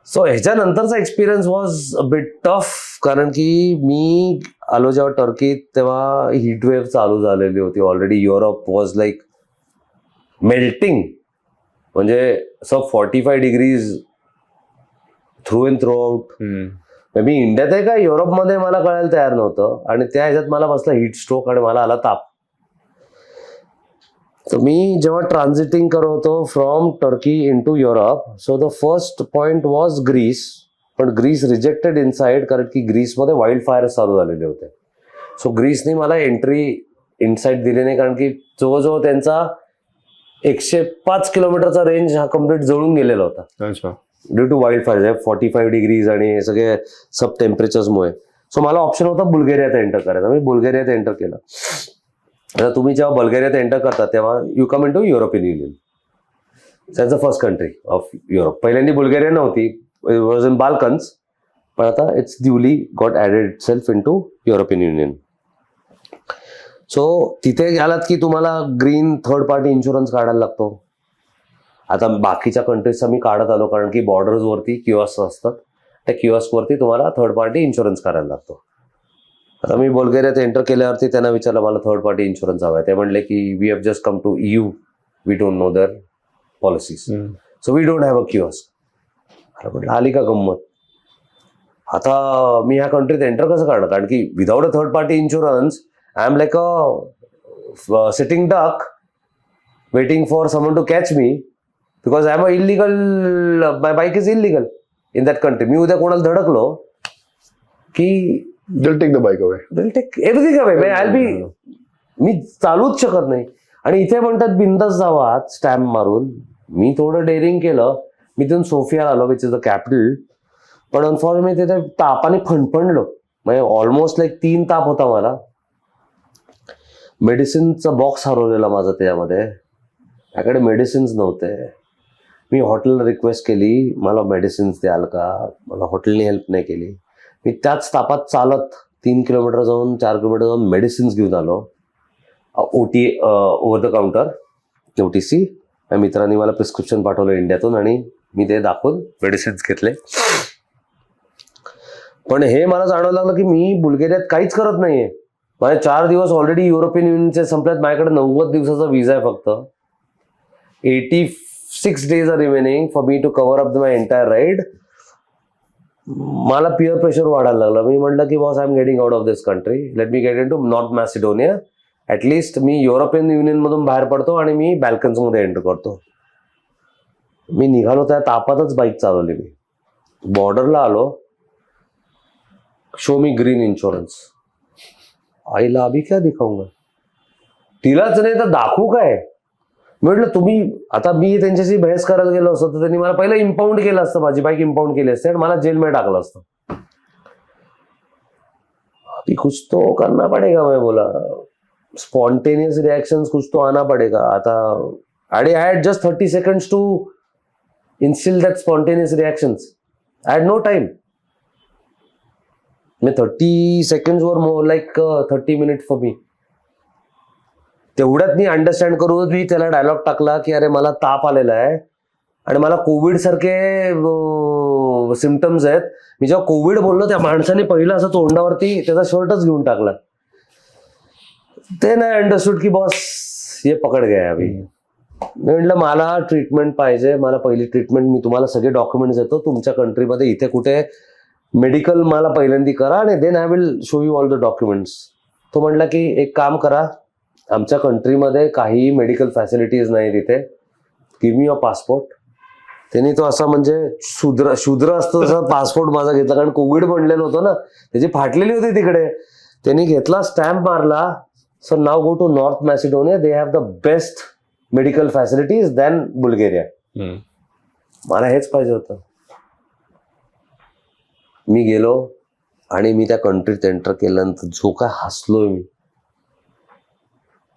S1: सो ह्याच्यानंतरचा experience was a bit tough. कारण की मी आलो जेव्हा टर्कीत तेव्हा हीट वेव्ह चालू झालेली होती already. Europe was like melting. म्हणजे असं 45 degrees through and throughout. मी इंडियात आहे का युरोपमध्ये मला कळायला तयार नव्हतं. आणि त्या ह्याच्यात मला बसला हीट स्ट्रोक आणि मला आला ताप. तर मी जेव्हा ट्रान्झिटिंग करत होतो from Turkey into Europe, so the first point was Greece. पण ग्रीस रिजेक्टेड इनसाइड कारण की ग्रीसमध्ये वाईल्ड फायर चालू झालेले होते. सो ग्रीसने मला एंट्री इनसाइड दिली नाही कारण की जवळजवळ त्यांचा 105 किलोमीटरचा रेंज हा कम्प्लीट जळून गेलेला होता. Due to wild fire 45 degrees आणि सगळे सब टेम्परेचर्समुळे. सो मला ऑप्शन होता बुल्गेरियात एंटर करायचा. मी बुल्गेरियात एंटर केलं. आता तुम्ही जेव्हा बुल्गेरियात एंटर करता तेव्हा you come in to European Union. That's the first country of Europe. पहिल्यांदी बुल्गेरिया नव्हती, इट वॉज इन बाल्कन्स. पण आता it's duly got added itself in to European Union. सो तिथे गेलात की तुम्हाला ग्रीन थर्ड पार्टी इन्शुरन्स काढायला लागतो. आता बाकीच्या कंट्रीजचा मी काढत आलो कारण की बॉर्डर्सवरती किओस्क असतात त्या किऑस्कवरती तुम्हाला थर्ड पार्टी इन्शुरन्स करायला लागतो. आता मी बुल्गेरियात एंटर केल्यावरती त्यांना विचारलं मला थर्ड पार्टी इन्शुरन्स हवा आहे. ते म्हणले की we have just come to EU, we don't know their policies, so we don't have a kiosk. अरे म्हटलं आली का गंमत. आता मी ह्या कंट्रीत एंटर कसं करणार, कारण की without a third party insurance I am like a sitting duck waiting for someone to catch me, because I am a illegal, my bike is illegal in that country. मी उद्या कोणाला धडकलो की
S5: they'll take the bike away.
S1: they'll take everything away. मी चालूच शकत नाही. आणि इथे म्हणतात बिंदास जावा स्टॅम्प मारून. मी थोडं डेअरिंग केलं, मी तिथून सोफिया आलो विच इज द कॅपिटल. पण अनफॉर्च्युनेटली तिथे तापाने फणफणलो, म्हणजे ऑलमोस्ट लाईक 3 ताप होता मला. मेडिसिनचा बॉक्स हरवलेला माझा त्याच्यामध्ये, त्याकडे मेडिसिन्स नव्हते. मी हॉटेलला रिक्वेस्ट केली मला मेडिसिन्स द्याल का, मला हॉटेलने हेल्प नाही केली. मी त्याच तापात चालत 3 किलोमीटर जाऊन 4 किलोमीटर जाऊन मेडिसिन्स घेऊन आलो. Over the counter OTC. माझ्या मित्रांनी मला प्रिस्क्रिप्शन पाठवलं इंडियातून आणि मी ते दाखवून मेडिसिन्स घेतले. पण हे मला जाणवं लागलं की मी बुल्गेरियात काहीच करत नाहीये. माझे 4 दिवस ऑलरेडी युरोपियन युनियनचे संपल्यात. माझ्याकडे 90 दिवसाचा विजा आहे फक्त. 86 days are remaining for me to cover up my entire ride. मला पिअर प्रेशर वाढायला लागलं. मी म्हटलं की boss I am getting out of this country, let me get in to North Macedonia. At least मी युरोपियन युनियनमधून बाहेर पडतो आणि मी बॅल्कन्समध्ये एंटर करतो. मी निघालो त्या तापातच बाईक चालवली. मी बॉर्डरला आलो, शो मी ग्रीन इन्शुरन्स. आईला अभी क्या दिखाऊंगा, तिलाच नाही तर दाखवू काय. म्हटलं तुम्ही, आता मी त्यांच्याशी बहस करायला गेलो असतो तर त्यांनी मला पहिलं इम्पाऊंड केलं असतं, माझी बाईक इम्पाऊंड केली असते आणि मला जेलमध्ये टाकलं असतं. अभी कुछ तो करना पडेगा. मैं बोला स्पॉन्टेनियस रिएक्शंस कुछ तो आना पडेगा. आता I had just 30 seconds to instill that spontaneous reactions. I had no time. 30 seconds were more like 30 minutes for me. तेवढ्यात मी अंडरस्टँड करून मी त्याला डायलॉग टाकला की अरे मला ताप आलेला आहे आणि मला कोविड सारखे सिम्पटम्स आहेत. मी जेव्हा कोविड बोललो त्या माणसाने पहिलं असं तोंडावरती त्याचा शर्टच घेऊन टाकला. ते नाही अंडरस्टूड की बॉस हे पकड गया अभी. मी म्हटलं मला ट्रीटमेंट पाहिजे, मला पहिली ट्रीटमेंट, मी तुम्हाला सगळे डॉक्युमेंट्स देतो तुमच्या कंट्रीमध्ये, इथे कुठे मेडिकल मला पहिल्यांदा करा आणि then I will show you all the documents. तो म्हणला की एक काम करा, आमच्या कंट्रीमध्ये काही मेडिकल फॅसिलिटीज नाही तिथे, गिव्ह मी युअर पासपोर्ट. त्यांनी तो असा म्हणजे शूद्र असतो तसा पासपोर्ट माझा घेतला, कारण कोविड बनलेलं होतं ना, त्याची फाटलेली होती तिकडे. त्यांनी घेतला, स्टॅम्प मारला. So now go to North Macedonia, they have the best medical facilities than Bulgaria. मला हेच पाहिजे होतं. मी गेलो आणि मी त्या कंट्रीत एंटर केल्यानंतर जो काय हसलोय मी,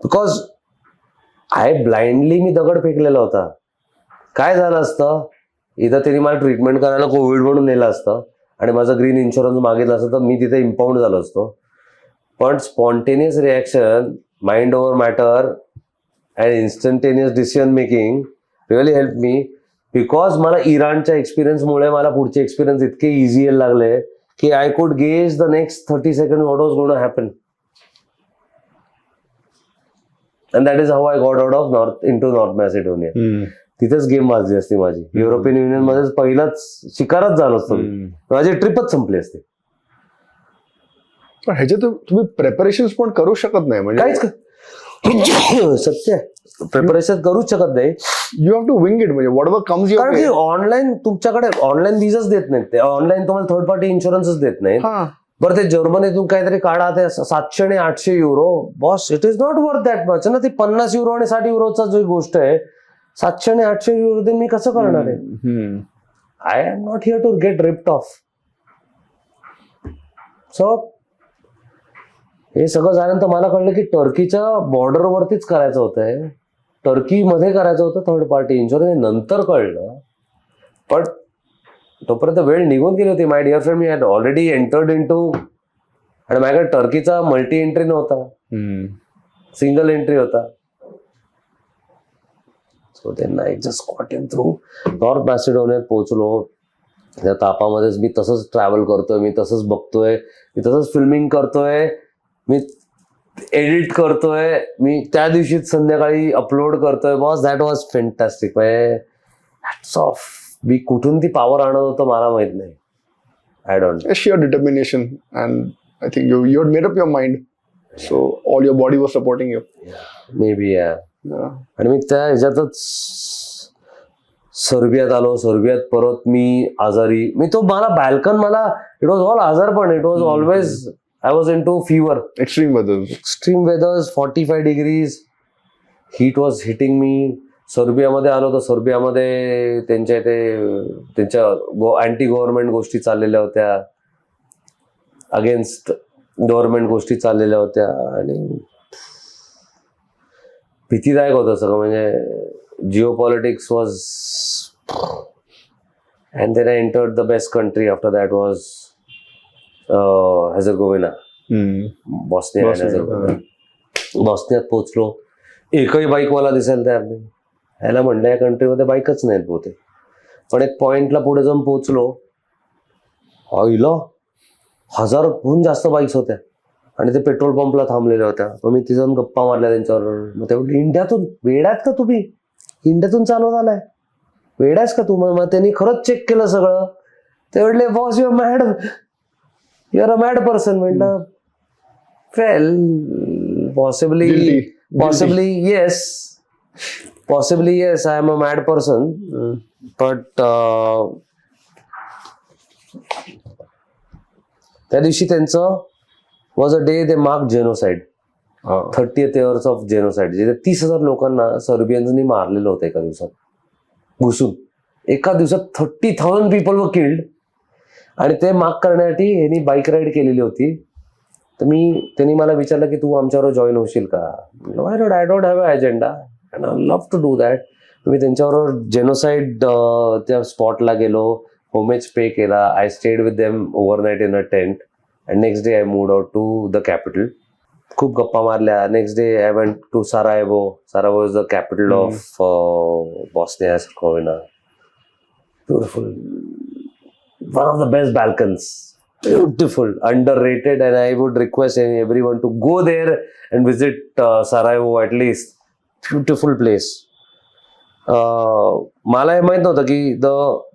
S1: बिकॉज ब्लाइंडली मी दगड फेकलेला होता. काय झालं असतं, इथं त्यांनी मला ट्रीटमेंट करायला कोविड म्हणून नेलं असतं आणि माझं ग्रीन इन्शुरन्स मागितलं असतं तर मी तिथे इम्पाऊंड झालो असतो. पण spontaneous reaction, mind over matter and instantaneous decision making really help me. Because मला इराणच्या एक्सपिरियन्समुळे मला पुढचे एक्सपिरियन्स इतके इझी यायला लागले की I could gauge the next 30 seconds what was going to happen. And that is how I got out of into North Macedonia. तिथेच गेम वाजली असती माझी. युरोपियन युनियन मध्येच पहिलाच शिकारच झालो असतो, माझी ट्रिपच संपली असते.
S5: ह्याच्यात तुम्ही प्रेपरेशन पण करू शकत नाही म्हणजे
S1: काहीच सत्य प्रिपरेशन करूच शकत नाही.
S5: You have to wing it, म्हणजे वॉट एव्हर कम्स युअर
S1: कारण की ऑनलाईन तुमच्याकडे ऑनलाईन विजाच देत नाहीत ते, ऑनलाईन तुम्हाला थर्ड पार्टी इन्शुरन्सच देत नाही. बरं ते जर्मनीतून काहीतरी काढा, ते 700 आणि 800 euro. Boss it is not worth that much ना. ती 50 युरो आणि 60 युरोचा जी गोष्ट आहे, 700 आणि 800 युरो दे मी कसं करणार आहे. I am not here to get ripped off. So हे सगळं झाल्यानंतर मला कळलं की टर्कीच्या बॉर्डरवरतीच करायचं होतं, टर्कीमध्ये करायचं होतं थर्ड पार्टी इन्शुरन्स. नंतर कळलं, पण तोपर्यंत वेळ निघून गेली होती. माय डिअर फ्रेंड, मी had already entered in to, आणि माझ्याकडे टर्कीचा मल्टी एंट्री नव्हता, सिंगल एंट्री होता. So then I just got in through. North मॅसिडोनियात पोहोचलो. त्या तापामध्येच मी तसंच ट्रॅव्हल करतोय, मी तसंच बघतोय, मी तसंच फिल्मिंग करतोय, मी एडिट करतोय, मी त्या दिवशीच संध्याकाळी अपलोड करतोय. Boss that was fantastic. म्हणजे हॅट्स ऑफ. मी कुठून ती पॉवर आणत होतं मला माहित नाही. I don't no.
S5: Sheer determination, and I think you had made up your mind, so all your body was supporting you.
S1: May be
S5: Yeah.
S1: आणि मी त्या ह्याच्यातच सर्बियात आलो. सर्बियात परत मी आजारी. मला बॅल्कन इट वॉज ऑल आजारपण. It was always I was in to fever.
S5: Extreme weather.
S1: Extreme weathers, 45 degrees heat was hitting me. सर्बियामध्ये आलो तर सर्बियामध्ये त्यांच्या अँटी गव्हर्नमेंट गोष्टी चाललेल्या होत्या, अगेन्स्ट गव्हर्नमेंट गोष्टी चाललेल्या होत्या आणि भीतीदायक होतं सगळं. म्हणजे geo politics was. And then I entered the best country after that was Herzegovina. Bosnia and Herzegovina. बॉस्नियात पोहोचलो. एकही बाईक मला दिसायला तयार नाही. ह्याला म्हणलं या कंट्रीमध्ये बाईकच नाहीत बहुतेक. पण एक पॉइंटला पुढे जाऊन पोहोचलो. आईला 1000हून जास्त बाईक्स होत्या आणि ते पेट्रोल पंपला थांबलेल्या होत्या. मग मी तिथे जाऊन गप्पा मारल्या त्यांच्यावर. मग ते म्हटलं इंडियातून वेडात का तुम्ही? इंडियातून चालू झालाय, वेडायस का तू? मग त्यांनी खरंच चेक केलं सगळं. ते म्हटले boss you are a mad person. म्हटलं वेल possibly yes, I am a mad person, but त्या दिवशी त्यांचं was a day they mark genocide. 30th years of genocide. जिथे 30,000 लोकांना सर्बियन्सनी मारलेलं होतं एका दिवसात घुसून. एका दिवसात 30,000 पीपल वर किल्ड. आणि ते मार्क करण्यासाठी यांनी बाईक राईड केलेली होती. तर त्यांनी मला विचारलं की तू आमच्यावर जॉईन होशील का? I don't have a agenda and I love to do that. मी त्यांच्याबरोबर जेनोसाइड त्या स्पॉटला गेलो, होमेज पे केला. I stayed with them overnight in a tent and next day I moved out to the capital. खूप गप्पा मारल्या. Next day I went to Sarajevo. Sarajevo is the capital of Bosnia Herzegovina. Beautiful. One of the best Balkans. Beautiful, underrated, and I would request everyone to go there and visit Sarajevo at least. Beautiful place. मला हे माहित नव्हतं की the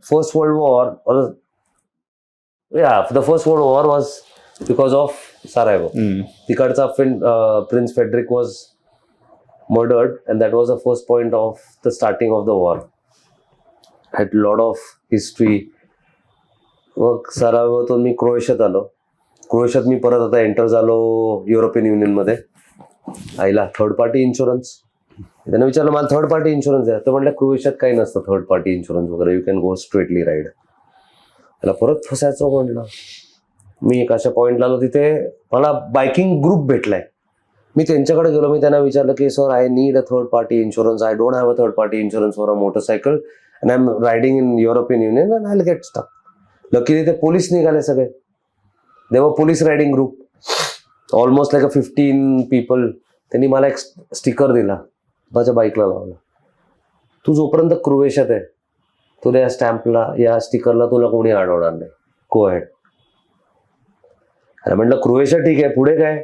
S1: first world war was because of Sarajevo. तिकडचा Prince Frederick was murdered, and that was the first point of the starting of the war. Had lot of history. मग सरावातून मी क्रोएशियात आलो. क्रोएशियात मी परत आता एंटर झालो युरोपियन युनियनमध्ये. आईला थर्ड पार्टी इन्शुरन्स. त्यानं विचारलं मला थर्ड पार्टी इन्शुरन्स आहे. तर म्हटलं क्रोएशियात काही नसतं थर्ड पार्टी इन्शुरन्स वगैरे. You can go straightly ride. त्याला परत फसायचं म्हटलं. मी एक अशा पॉईंटला आलो तिथे मला बायकिंग ग्रुप भेटलाय. मी त्यांच्याकडे गेलो. मी त्यांना विचारलं की sir I need a third party insurance. I don't have a third party insurance for a motorcycle and I am riding in European Union and I will get stuck. Luckily ते police निघाले सगळे. They were police riding group almost like 15 people. त्यांनी मला एक sticker दिला, माझ्या बाईकला लावला. तू जोपर्यंत क्रोएशियात आहे तुला या स्टॅम्पला या स्टिकरला तुला कोणी अडवणार नाही. Go ahead. अरे म्हटलं क्रोएशिया ठीक आहे, पुढे काय?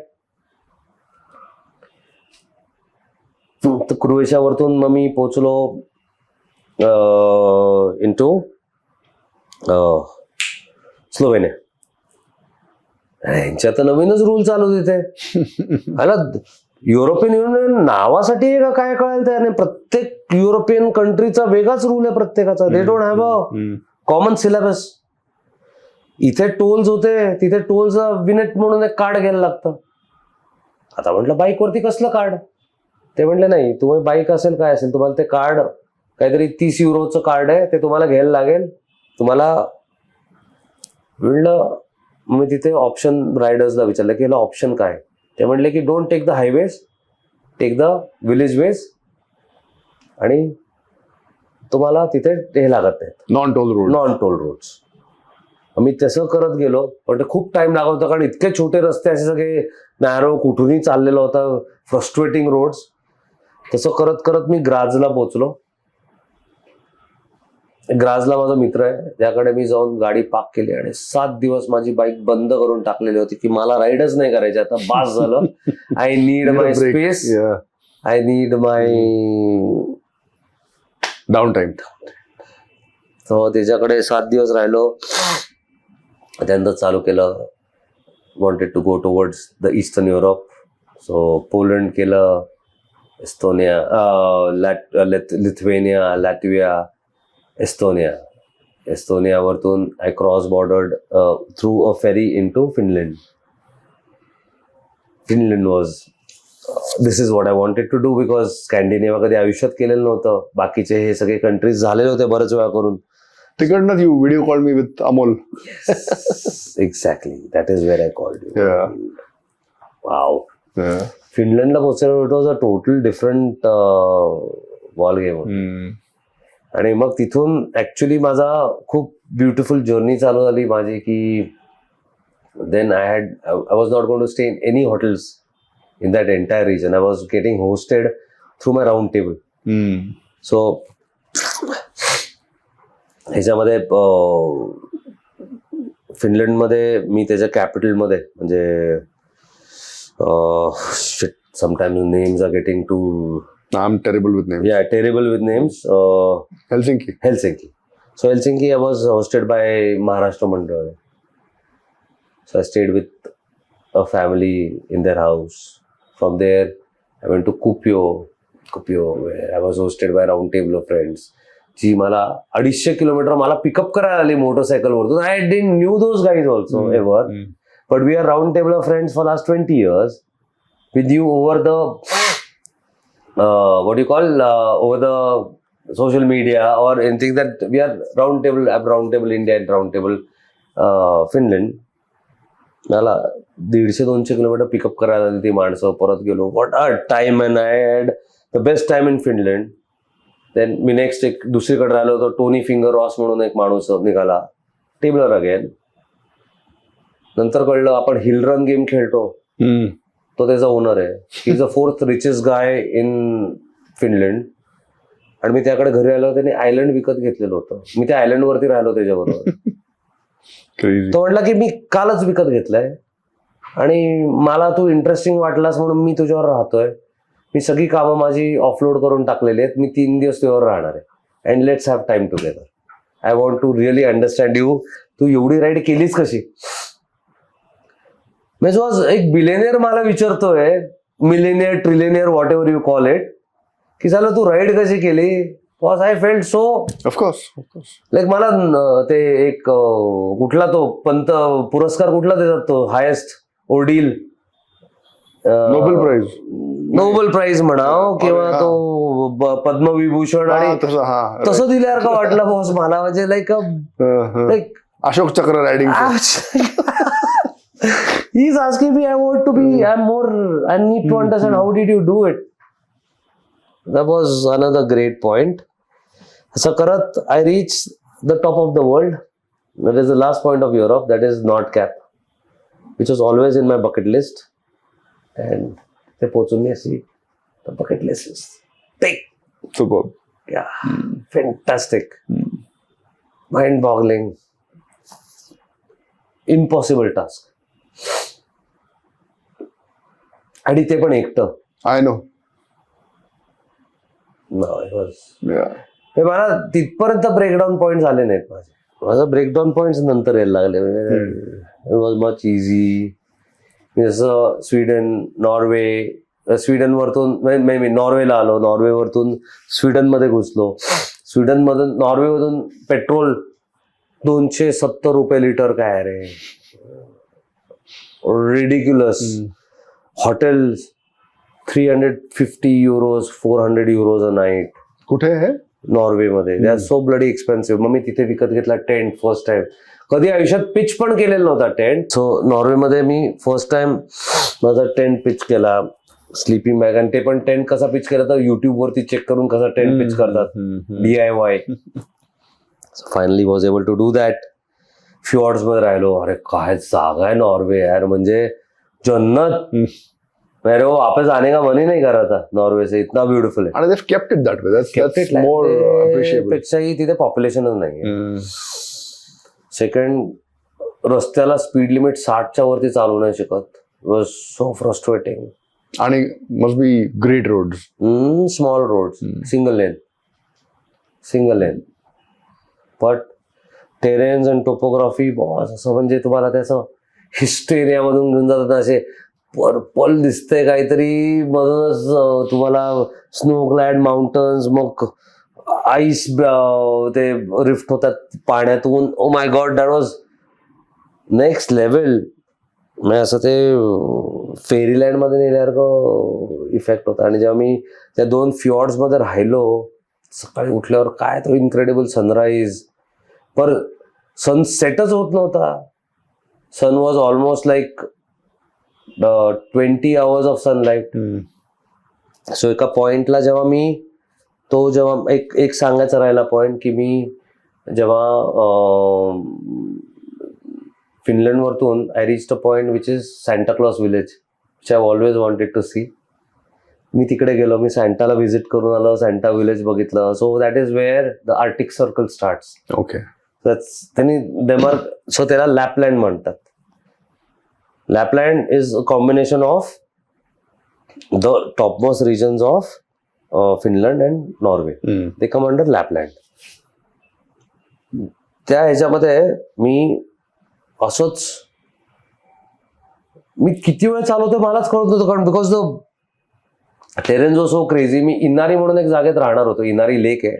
S1: तर क्रोएशियावरतून मग मी पोचलो इंटू स्लोवेनिया. यांच्या तर नवीनच रूल चालू तिथे. अला युरोपियन युनियन नावासाठी आहे का काय कळायला तयार नाही. प्रत्येक युरोपियन कंट्रीचा वेगळाच रूल आहे प्रत्येकाचा. They don't have a common syllabus. इथे टोल्स होते, तिथे टोलचा विनेट म्हणून एक कार्ड घ्यायला लागतं. आता म्हटलं बाईकवरती कसलं कार्ड? ते म्हटले नाही, तुम्ही बाईक असेल काय असेल तुम्हाला ते कार्ड काहीतरी 30 युरोचं कार्ड आहे, ते तुम्हाला घ्यायला लागेल. तुम्हाला म्हणलं मी तिथे ऑप्शन रायडर्सला विचारलं की याला ऑप्शन काय? ते म्हणले की don't take the highways, take the village ways आणि तुम्हाला तिथे हे लागत नाहीत
S5: नॉन टोल
S1: रोड्स. मी तसं करत गेलो पण ते खूप टाइम लागत होता कारण इतके छोटे रस्ते असे सगळे नॅरो कुठूनही चाललेलं होतं. Frustrating roads. तसं करत करत मी ग्राझला पोचलो ग्राजला माझा मित्र आहे, त्याकडे मी जाऊन गाडी पार्क केली आणि 7 दिवस माझी बाईक बंद करून टाकलेली होती की मला राईडच नाही करायची, आता बास झालं. I need my space, I need my
S5: down time.
S1: तर त्याच्याकडे 7 दिवस राहिलो. त्यानंतर चालू केलं, wanted to go towards the eastern Europe. So Poland केलं, एस्टोनिया, लिथुएनिया, लॅटविया, एस्टोनियावरतून I cross bordered through a ferry in to Finland. Finland was this is what I wanted to do, because Scandinavia कधी आयुष्यात केलेलं नव्हतं. बाकीचे हे सगळे countries झालेले होते बरेच वेळा करून.
S5: तिकडनंच यू व्हिडिओ कॉल मी with Amol.
S1: Exactly, that is where I called you. Wow.
S5: Yeah.
S1: फिनलंडला पोहोचल्यावर it was a total different ball game. आणि मग तिथून ऍक्च्युली माझा खूप ब्युटिफुल जर्नी चालू झाली माझी, की then I was not going to stay in any hotels in that entire region. I was getting hosted through my round table. So ह्याच्यामध्ये फिनलंडमध्ये मी त्याच्या कॅपिटलमध्ये म्हणजे shit, sometimes names are getting too...
S5: I'm terrible with names.
S1: Yeah, terrible with names.
S5: Helsinki.
S1: So Helsinki, I was hosted by Maharashtra Mandal. So I stayed with a family in their house. From there, I went to Kuopio, where I was hosted by a round table of friends. जी मला 250 kilometre मला pickup करायला आली मोटरसायकलवरतून. I didn't knew those guys also ever. But we are round table of friends for last 20 years with you over the over the social media or anything, that we are round table India and round table Finland. मला 150-200 kilometre pickup करायला आली ती माणसं. परत गेलो. What a time, and I had the best time in Finland. Than me next एक दुसरीकडे राहिलो होतो. टोनी फिंगर रॉस म्हणून एक माणूस निघाला, टेबलर अगेन. नंतर कळलं आपण हिल रन गेम खेळतो, तो त्याचा ओनर आहे. He is a 4th richest guy in Finland. आणि मी त्याकडे घरी आलो, त्याने आयलंड विकत घेतलेलं होतं. मी त्या आयलंड वरती राहिलो त्याच्याबरोबर. तो म्हटला की मी कालच विकत घेतलाय आणि मला तू इंटरेस्टिंग वाटलास म्हणून मी तुझ्यावर राहतोय. मी सगळी कामं माझी ऑफलोड करून टाकलेली आहेत. मी 3 दिवस तुझ्यावर राहणार आहे. And let's have time together. I want to really understand you. तू एवढी राईड केलीच कशी? म्हणजे आज एक बिलेनियर मला विचारतोय, millionaire, trillionaire, whatever you call it, की झालं तू राईड कशी केली? Because I felt so
S5: of course
S1: like मला ते एक कुठला तो पंत पुरस्कार कुठला देतात तो हायेस्ट ओर्डील, नोबेल प्राइज म्हणाव किंवा तो पद्मविभूषण, आणि तसं दिल्यासारखं वाटलं बॉस मला. म्हणजे लाईक
S5: अशोक चक्र riding.
S1: He's asking me, I need to understand how did you do it. That was another great point. असं करत I reached the top of the world. That is the last point of Europe. That is Nordkapp, which was always in my bucket list. And ते पोचून मी अशी the bucket list is big.
S5: Superb.
S1: Yeah. Fantastic. Mind-boggling. Impossible task. आणि ते पण एकटं.
S5: I know.
S1: मला तिथपर्यंत ब्रेकडाऊन पॉइंट झाले नाहीत माझे. माझं ब्रेकडाऊन पॉइंट नंतर यायला लागले. It was much easy. जसं स्वीडनवरतून नॉर्वेला आलो, नॉर्वेवरतून स्वीडनमध्ये घुसलो, स्वीडनमधून नॉर्वेमधून पेट्रोल 270 रुपये लिटर. काय रे, ridiculous. Hotels 350 euros, 400 euros a night.
S5: कुठे आहे?
S1: नॉर्वेमध्ये. They are so bloody expensive. मग मी तिथे विकत घेतला टेंट फर्स्ट टाइम. कधी आयुष्यात पिच पण केलेला नव्हता टेंट. सो नॉर्वेमध्ये मी फर्स्ट टाइम माझा टेंट पिच केला, स्लीपिंग बॅग. आणि ते पण टेंट कसा पिच केला तर युट्यूब वरती चेक करून कसा टेंट पिच करतात, DIY. Finally was able to do that. Fjords मध्ये राहिलो. अरे काय जागा आहे नॉर्वे यार, म्हणजे जन्नत. मेरे को वापस आने का मन ही नहीं कर रहा था नॉर्वे से, इतना ब्युटिफुल आहे.
S5: And they've kept it that way. That's more appreciable.
S1: पेक्षाही तिथे पॉप्युलेशनच नाहीये. सेकंड, रस्त्याला स्पीड लिमिट 60च्या वरती चालू नाही शकत. Was so frustrating.
S5: आणि must be great roads.
S1: Small road, single lane, but terrains and topography boss असं म्हणजे तुम्हाला त्याचं हिस्टेरियामधून घेऊन जातात. असे पर्पल दिसतंय काहीतरी, मधूनच तुम्हाला स्नो क्लॅड माउंटन्स, मग आईस ते रिफ्ट होतात पाण्यातून. Oh my God, that was next level. म्हणजे असं ते फेरीलँडमध्ये नेल्यासारखं इफेक्ट होता. आणि जेव्हा मी त्या 2 फ्यॉर्ड्समध्ये राहिलो, सकाळी उठल्यावर काय तो इन्क्रेडिबल सनराईज. पर सनसेटच होत नव्हता. Sun was almost like 20 hours of sunlight. So एका पॉइंटला जेव्हा एक सांगायचा राहिला पॉइंट, की मी जेव्हा फिनलंडवरतून I reached a point which is Santa Claus village, which I always wanted to see. मी तिकडे गेलो, मी सॅन्टाला व्हिजिट करून आलो, सॅन्टा विलेज बघितलं. So that is where the Arctic Circle starts.
S5: Okay.
S1: त्यांनी डेन्मार्क, सो त्याला लॅपलँड म्हणतात. Lapland is a combination of the topmost regions of Finland and Norway. They come under Lapland. त्या ह्याच्यामध्ये मी असंच, मी किती वेळ चालवतोय मलाच कळत नव्हतं, कारण because the terrains was so crazy. मी इनारी म्हणून एक जागेत राहणार होतो, इनारी लेक आहे.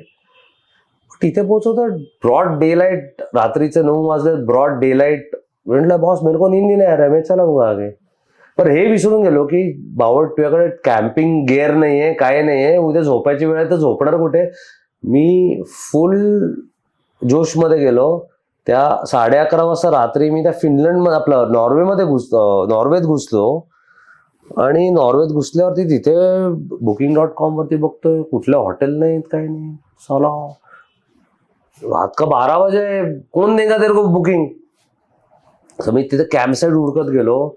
S1: तिथे पोहोचवतो ब्रॉड डे लाईट, रात्रीचे 9 वाजले, ब्रॉड डे लाईट. म्हटलं बॉस मेरे को नींद नहीं आ रहा है, मैं चला हूँ आगे. पण हे विसरून गेलो की बावट तुझ्याकडे कॅम्पिंग गेअर नाहीये, काय नाहीये, उद्या झोपायची वेळ आहे तर झोपणार कुठे. मी फुल जोशमध्ये गेलो. त्या 11:30 वाजता रात्री मी त्या फिनलंड आपलं नॉर्वेत घुसलो. आणि नॉर्वेत घुसल्यावरती तिथे Booking.com वरती बघतोय कुठल्या हॉटेल नाहीत, काय नाही. साला रात का 12 बजे, कोण देगा तेरे को बुकिंग. मी तिथे कॅम्पसाईट हुडकत गेलो.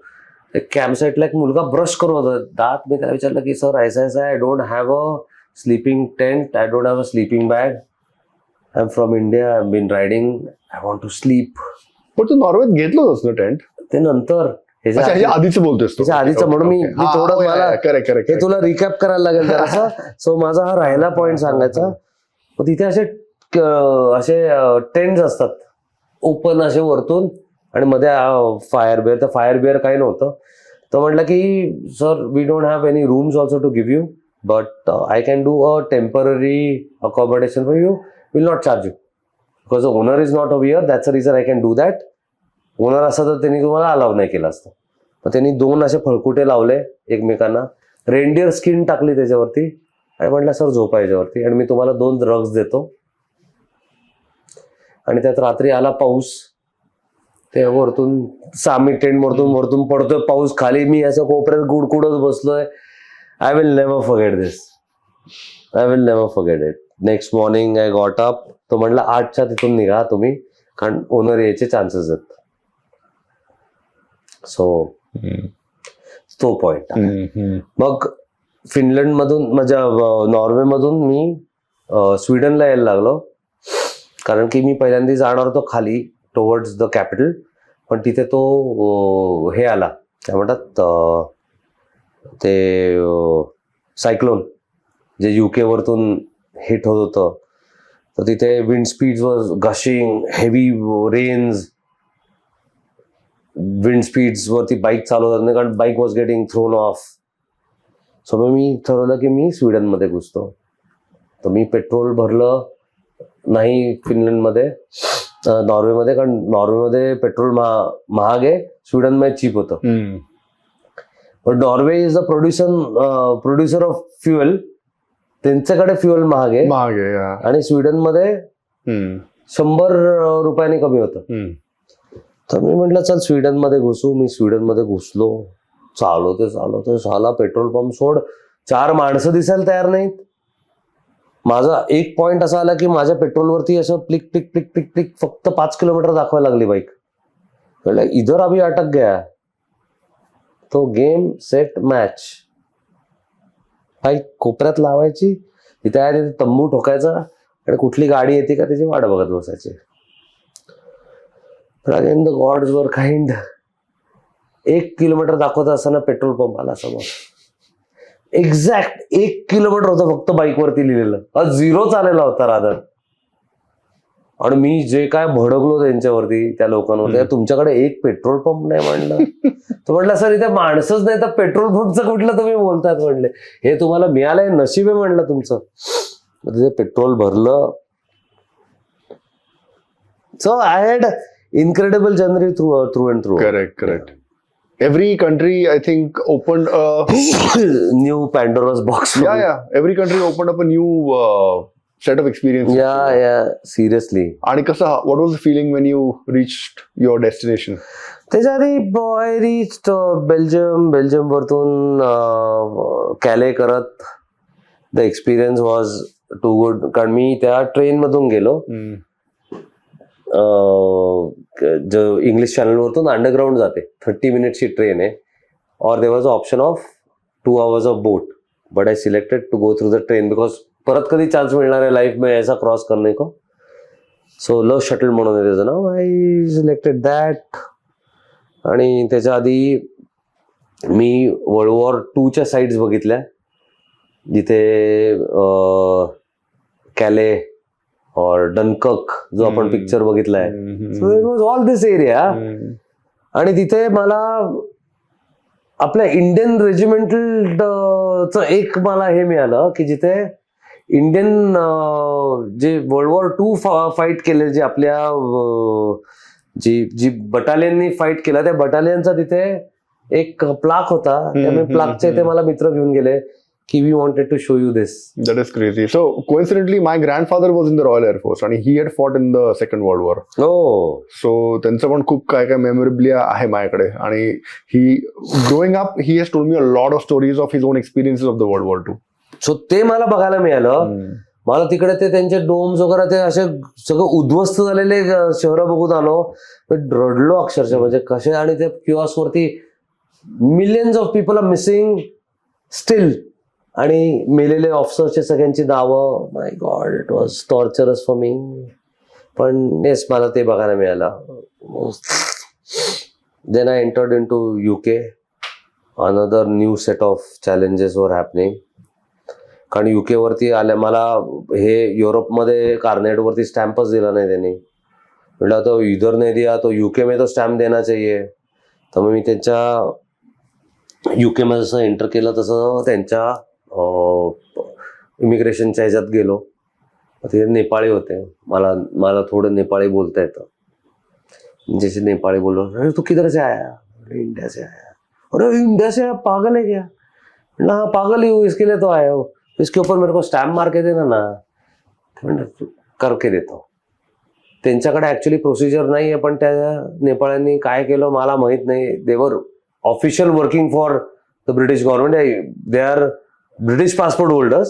S1: कॅम्पसाईटला एक मुलगा ब्रश करत होता दात. मी त्याला विचारलं की सर ऐसा I don't have a sleeping tent, I don't have a sleeping bag, I am from India, I have been riding, I want to sleep.
S5: पण तू नॉर्वेत घेतलं होतंस ना टेंट?
S1: ते नंतर
S5: ह्याच्या आधीच बोलतोयस तू?
S1: ह्याच्या आधीचं, म्हणून मी थोडं मला हे तुला रिकॅप करायला लागेल जरासं. सो माझा हा राहिला पॉईंट सांगायचा. तिथे असे टेंट्स असतात ओपन असे वरतून, आणि मध्ये फायर बिअर. तर फायर बिअर काही नव्हतं. तर म्हटलं की sir we don't have any rooms also to give you, but I can do a temporary accommodation for you, will not charge you because the owner is not a here, that's a reason I can do that. Owner असतं तर त्यांनी तुम्हाला allow नाही केलं असतं. मग त्यांनी 2 असे फळकुटे लावले एकमेकांना, रेनडिअर स्किन टाकली त्याच्यावरती, आणि म्हटलं सर झोपा याच्यावरती, आणि मी तुम्हाला 2 रग्स देतो. आणि त्यात रात्री आला पाऊस. ते वरतून सामी टेंट वरतून पडतोय पाऊस खाली. मी असं कोपऱ्यात गुडकुडत बसलोय. I will never forget this, I will never forget it. Next morning I got up. तो म्हटला 8च्या तिथून निघा तुम्ही, कारण ओनर यायचे चान्सेस आहेत. सो तो पॉइंट. मग फिनलंडमधून म्हणजे नॉर्वेमधून मी स्वीडनला यायला लागलो, कारण की मी पहिल्यांदा जाणार होतो खाली टुवर्ड्स द कॅपिटल. पण तिथे तो हे आला, काय म्हणतात ते सायक्लोन, जे UK वरतून हिट होत होतं. तर तिथे wind speeds was gushing, heavy rains, wind speeds वरती बाईक चालवतात नाही, कारण bike was getting thrown off. So मी ठरवलं की मी स्वीडनमध्ये घुसतो. तर मी पेट्रोल भरलं नाही फिनलंडमध्ये, नॉर्वेमध्ये, कारण नॉर्वेमध्ये पेट्रोल महाग आहे, स्वीडनमध्ये चीप होतं. पण Norway is the producer of fuel. त्यांच्याकडे फ्युएल महाग आहे, आणि स्वीडनमध्ये 100 रुपयांनी कमी होतं. तर मी म्हटलं चल स्वीडनमध्ये घुसू. मी स्वीडनमध्ये घुसलो. चालवते साला पेट्रोल पंप सोड, 4 माणसं दिसायला तयार नाहीत. माझा एक पॉइंट असा आला की माझ्या पेट्रोलवरती असं प्लिक प्लिक प्लिक प्लिक प्लिक फक्त 5 किलोमीटर दाखवायला लागली बाईक. म्हटलं इधर अभी अटक गया. तो गेम सेट मॅच बाईक कोपऱ्यात लावायची, तिथे आहे तिथे तंबू ठोकायचा आणि कुठली गाडी येते का त्याची वाट बघत बसायची. पण again the gods were kind. 1 kilometre दाखवत असताना पेट्रोल पंप आला समोर. एक्झॅक्ट 1 किलोमीटर होतं फक्त बाईकवरती लिहिलेलं. 0 आलेला होता राधा. आणि मी जे काय भडकलो त्यांच्यावरती, त्या लोकांवरती, तुमच्याकडे 1 पेट्रोल पंप नाही म्हणलं. तो म्हटलं सर इथे माणसंच नाही तर पेट्रोल पंपचं कुठलं तुम्ही बोलतात म्हणले. हे तुम्हाला मिळालंय नशीब आहे म्हणलं तुमचं. तिथे पेट्रोल भरलं. So I had incredible journey through and through.
S5: Correct. Every country, I think, opened a
S1: new Pandora's box.
S5: yeah. Every country opened up a new set of experiences.
S1: Yeah, seriously.
S5: आणि कसं, what was the feeling when you reached your destination?
S1: त्याच्या आधी I reached Belgium वरतून Calais करत. The experience was too good. कारण मी त्या train मधून गेलो. जो इंग्लिश चॅनल वरतून अंडरग्राउंड जाते, 30 मिनिट्सची ट्रेन आहे. और there was option of 2 hours of boat, but I selected to go through the train because परत कधी चान्स मिळणार आहे लाईफ में ऐसा क्रॉस करने को. सो लव शटल म्हणून आहे त्याचं नाव. I selected that. आणि त्याच्या आधी मी वर्ल्ड वॉर 2च्या साईड्स बघितल्या, जिथे कॅले और डनकर्क जो आपण पिक्चर बघितलाय. So it was all this area. आणि तिथे मला आपल्या इंडियन रेजिमेंटल एक मला हे मिळालं की जिथे इंडियन जे वर्ल्ड वॉर 2 फाईट केले, जे आपल्या जी बटालियननी फाईट केला, त्या बटालियनचा तिथे एक प्लाक होता. त्यामुळे प्लाकचे ते मला मित्र घेऊन गेले की we wanted to show you this.
S5: That is crazy. So coincidentally, my grandfather was in the Royal Air Force and he had fought in the Second World War.
S1: Oh.
S5: So त्यांचं पण खूप काय काय मेमोरेबली आहे माझ्याकडे. आणि he growing up he has told me a lot of stories of his own experiences of the World War II.
S1: So ते मला बघायला मिळालं. मला तिकडे ते त्यांचे डोम्स वगैरे ते असे सगळं उद्ध्वस्त झालेले शहरं बघून आलो. रडलो अक्षरशः. म्हणजे कसे. आणि ते किऑस्क वरती millions of people are missing still. आणि मेलेले ऑफिसरचे सगळ्यांची नावं. My God, it was torturous for me. पण येस, मला ते बघायला मिळालं. Then I entered in to UK. Another new set of challenges were happening. कारण UK वरती आल्या मला हे युरोपमध्ये कार्नेटवरती स्टॅम्पच दिला नाही त्यांनी. म्हटलं तो इधर नाही दिया तो UK में तो स्टॅम्प देना चाहिए. तर मग मी त्यांच्या UK मध्ये जसं एंटर केलं तसं त्यांच्या इमिग्रेशनच्या ह्याच्यात गेलो. तिथे नेपाळी होते. मला थोडं नेपाळी बोलता येतं. जैसे नेपाळी बोललो, अरे तू किधर से आया? इंडिया से आया. अरे इंडिया से आया, पागल है क्या? हाँ पागल ही हूँ, इसके लिए तो आया हो. इसके ऊपर मेरे को स्टॅम्प मार के देना ना. करके देतो. त्यांच्याकडे ऍक्च्युली प्रोसिजर नाही आहे, पण त्या नेपाळ्यांनी काय केलं मला माहित नाही. They were official working for the British government. They are British passport holders.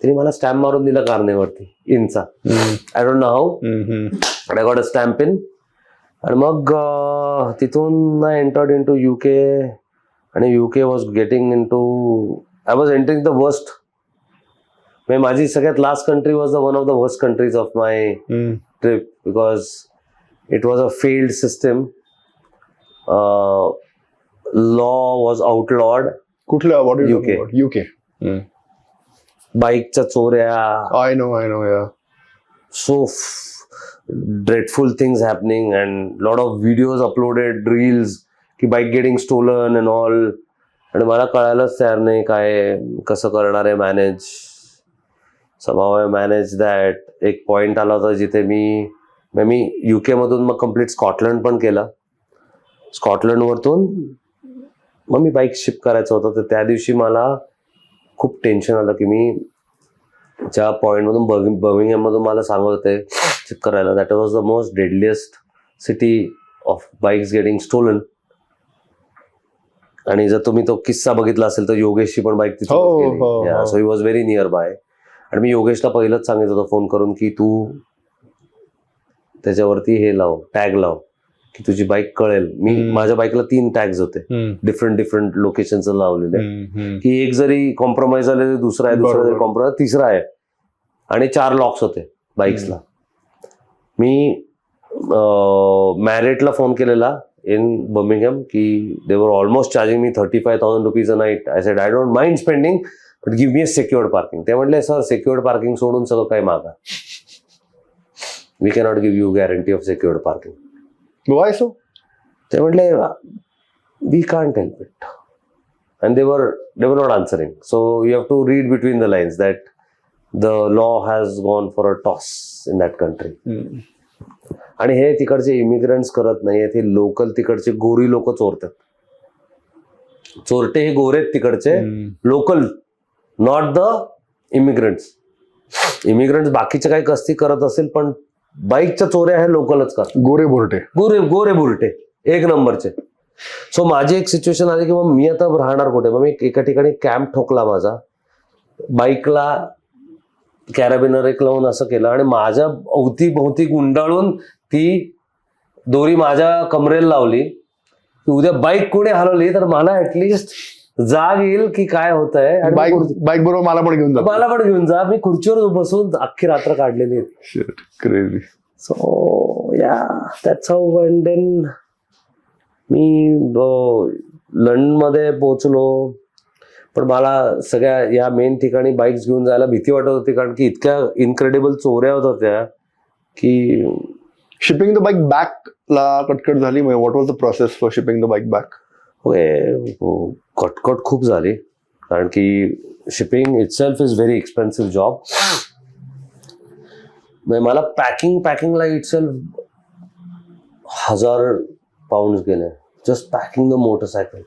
S1: त्यांनी मला स्टॅम्प मारून दिला कारनेवरती इनचा. I don't know how. I got a stamp in. आणि मग तिथून I entered in to UK. आणि UK was getting in to, I was entering the worst. माझी सगळ्यात last country was the one of the worst countries of my trip because it was a failed system. Law was outlawed.
S5: कुठलं? What are you
S1: UK.
S5: talking about? UK.
S1: बाईकच्या चोऱ्या.
S5: I know, yeah.
S1: So dreadful things happening and lot of videos uploaded, reels की bike getting stolen and all. आणि मला कळायलाच तयार नाही काय कसं करणार आहे manage. somehow I managed that. एक पॉइंट आला होता जिथे मी UK मधून मग कम्प्लीट स्कॉटलंड पण केला. स्कॉटलंड वरतून मग मी बाईक शिफ्ट करायचं होतं. तर त्या दिवशी मला खूप टेन्शन आलं की मी ज्या पॉईंटमधून बर्मिंगहॅम मधून मला सांगत होते शिफ्ट करायला, that was the most deadliest city of bikes getting stolen. आणि जर तुम्ही तो किस्सा बघितला असेल तर योगेशची पण बाईक तिथे गेली. So he was very near by. आणि मी योगेशला पहिलंच सांगितलं होतं फोन करून की तू त्याच्यावरती हे लाव, टॅग लाव की तुझी बाईक कळेल. मी माझ्या बाईकला 3 टॅग्स होते डिफरंट लोकेशनचं लावलेले, की एक जरी कॉम्प्रोमाइज झाले तर दुसरा आहे, दुसरा जरी कॉम्प्रोमाइज तिसरा आहे, आणि 4 लॉक्स होते बाईक्सला. मी मॅरिटला फोन केलेला इन बर्मिंगहॅम की they were almost charging me 35,000 rupees a night. I said I don't mind spending but give me a secured parking. ते म्हटले सर सेक्युअर्ड पार्किंग सोडून सगळं काही मागा, we cannot give you guarantee of secured parking.
S5: Why so?
S1: ते म्हटले we can't help it, and they were not answering. So you have to read between the lines that the law has gone for a toss in that country. आणि हे तिकडचे immigrants करत नाही, हे local तिकडचे गोरी लोक चोरतात. चोरटे हे गोरे आहेत तिकडचे local, not the immigrants. Immigrants बाकीचे काही कस्ती करत असेल, पण बाईकच्या चोऱ्या हे लोकलच करतात.
S5: गोरे बोरटे,
S1: गोरे बुरटे 1 नंबरचे. सो माझी एक सिच्युएशन आली की मग मी आता राहणार कुठे. मग मी एका ठिकाणी कॅम्प ठोकला माझा, बाईकला कॅराबिनर एक लावून असं केलं, आणि माझ्या अवतीभोवती गुंडाळून ती दोरी माझ्या कमरेला लावली की उद्या बाईक कोणी हलवली तर मला ऍटलिस्ट जाग येईल की काय होत आहे, आणि
S5: बाईक बरोबर मला पण घेऊन जा.
S1: मी खुर्चीवर बसून अख्खी रात्र काढलेली आहे.
S5: क्रेझी.
S1: सो या that's how. And than me लंडनमध्ये पोहोचलो, पण मला सगळ्या या मेन ठिकाणी बाईक्स घेऊन जायला भीती वाटत होती, कारण की इतक्या इनक्रेडिबल चोऱ्या होत होत्या की.
S5: शिपिंग द बाईक बॅक ला कटकट झाली. What was the process for shipping the bike back?
S1: कटकट खूप झाली, कारण की shipping itself is very expensive job. मला पॅकिंगला इटसेल्फ 1000 पाउंड गेले जस्ट पॅकिंग द मोटरसायकल.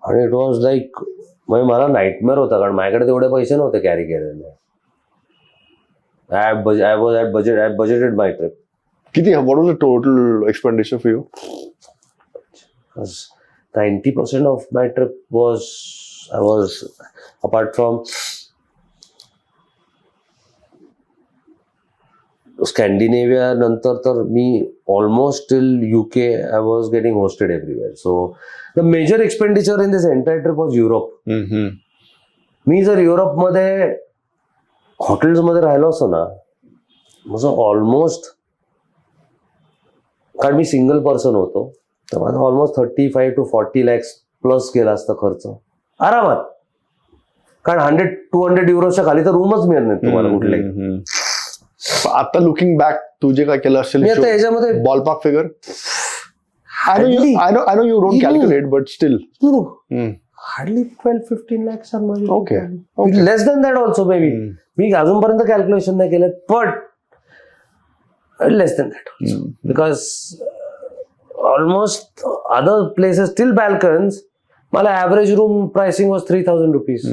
S1: आणि इट वॉज लाईक मला नाईटमेअर होता, कारण माझ्याकडे तेवढे पैसे नव्हते कॅरी केलेले. I budgeted my trip.
S5: किती? What was the total expenditure for you?
S1: 90% of my trip was apart from Scandinavia नंतर तर मी almost till UK I was getting hosted everywhere. So the major expenditure in this entire trip was Europe. मी जर युरोपमध्ये हॉटेल्समध्ये राहिलो असतो ना, माझं almost, कारण मी सिंगल पर्सन होतो, तर माझा ऑलमोस्ट 35 to 40 lakhs प्लस गेला असता खर्च आरामात. कारण 100-200 युरोच्या खाली तर रूमच मिळत नाही तुम्हाला कुठल्याही.
S5: आता लुकिंग बॅक तू जे काय केलं असेल,
S1: मी आता याच्यामध्ये
S5: ball park figure, I know you don't calculate but still
S1: hardly 12-15 lakhs are माझे.
S5: Okay,
S1: less than that also maybe. मी अजूनपर्यंत कॅल्क्युलेशन नाही केलं, but less than that also, because almost other places till Balkans मला average room pricing was 3,000 rupees.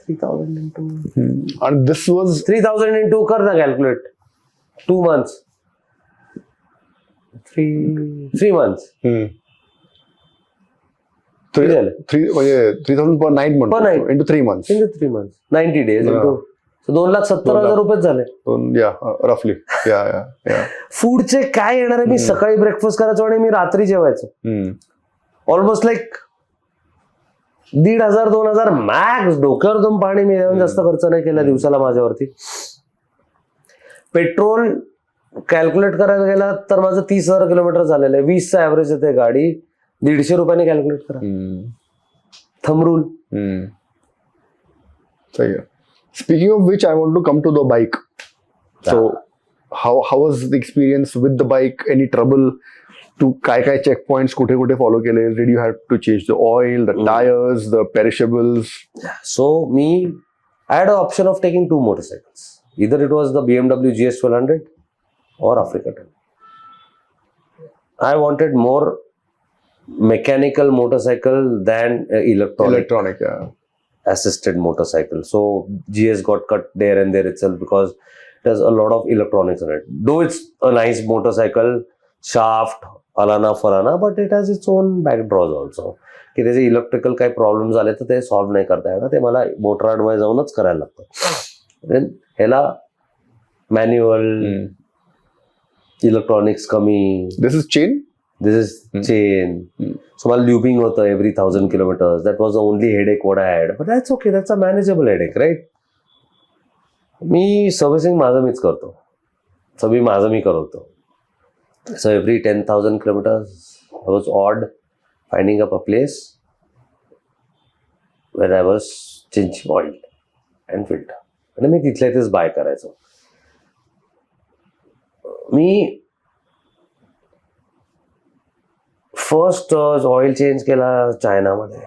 S1: 3,000 into
S5: and this was
S1: 3,000 into कर ना calculate 2 months 3 months.
S5: three म्हणजे 3,000 per night
S1: Per night.
S5: into 3 months.
S1: into 3 months 90 days into 2,70,000 रुपये झाले.
S5: रफली.
S1: फूडचे काय येणार आहे, मी सकाळी ब्रेकफास्ट करायचो आणि मी रात्री जेवायचो. Almost like 1,500-2,000 max. डोक्यावर दोन पाणी मी जास्त खर्च नाही केला दिवसाला माझ्यावरती. पेट्रोल कॅल्क्युलेट करायला गेला तर माझं 30,000 किलोमीटर झालेलं आहे. 20चा ऍव्हरेज येते गाडी. 150 रुपयाने कॅल्क्युलेट करा. Thumb rule.
S5: सही आहे. Speaking of which, I want to come to the bike. So, how was the experience with the bike? Any trouble? To काय checkpoints कुठे follow केले? Did you have to change the oil, the tires, the perishables?
S1: So I had an option of taking 2 motorcycles. Either it was the BMW GS 1200 or Africa Twin. I wanted more mechanical motorcycle than electronic. Yeah. Assisted motorcycle. So GS got cut there and there itself because it has a lot of electronics in it. Though it's a nice motorcycle, shaft, alana farana, but it has its own backdraws also. की त्याचे electrical काही problems आले तर ते solve नाही करता येणार, ते मला मोटराडमध्ये जाऊनच करायला लागतं. ह्याला मॅन्युअल इलेक्ट्रॉनिक्स कमी,
S5: This is chain.
S1: This is chain. So मला ल्युबिंग होतं every 1000 kilometres. That was the only headache what I had, but that's okay, that's a manageable headache, right. मी सर्व्हिसिंग माझं मीच करतो, सगळी माझं मी करवतो. So every 10,000 kilometres I was odd finding up a place where I was changing oil and filter, आणि मी तिथल्या इथेच बाय करायचो. मी फर्स्ट ऑइल चेंज केला चायनामध्ये.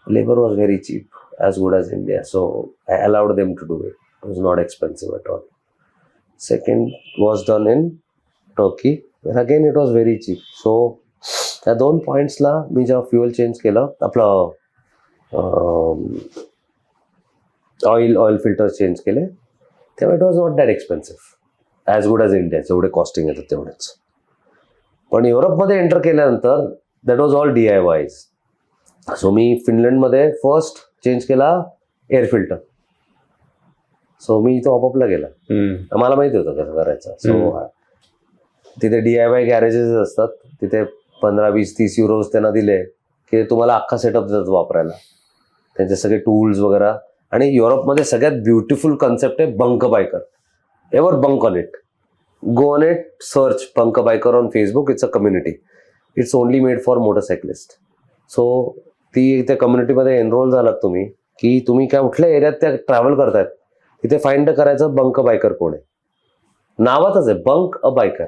S1: Labour was very cheap, as good as India, so I allowed them to do it. It was not expensive at all. Second was done in Turkey, where again it was very cheap. So त्या 2 पॉइंट्सला मी जेव्हा fuel change केलं, आपलं oil filter change केले, तेव्हा it was not that expensive, as good as India. जेवढे costing येतं तेवढेच. पण युरोपमध्ये एंटर केल्यानंतर that was all DIYs. So मी फिनलंडमध्ये फर्स्ट चेंज केला एअर फिल्टर. सो मी इथं ऑपअपला गेला, मला माहिती होतं कसं करायचं. सो तिथे DIY गॅरेजेस असतात, तिथे 15, 20, 30 युरोज त्यांना दिले की तुम्हाला अख्खा सेटअप देतात वापरायला, त्यांचे सगळे टूल्स वगैरे. आणि युरोपमध्ये सगळ्यात ब्युटिफुल कन्सेप्ट आहे bunk biker. Ever bunk on it, go on it, search bunk biker on Facebook. It's a community, it's only made for motorcyclist. So ती त्या कम्युनिटीमध्ये एनरोल झालात तुम्ही की तुम्ही काय कुठल्या एरियात त्या ट्रॅव्हल करतायत तिथे फाइंड करायचं बंक बायकर कोण आहे. नावातच आहे बंक अ बायकर.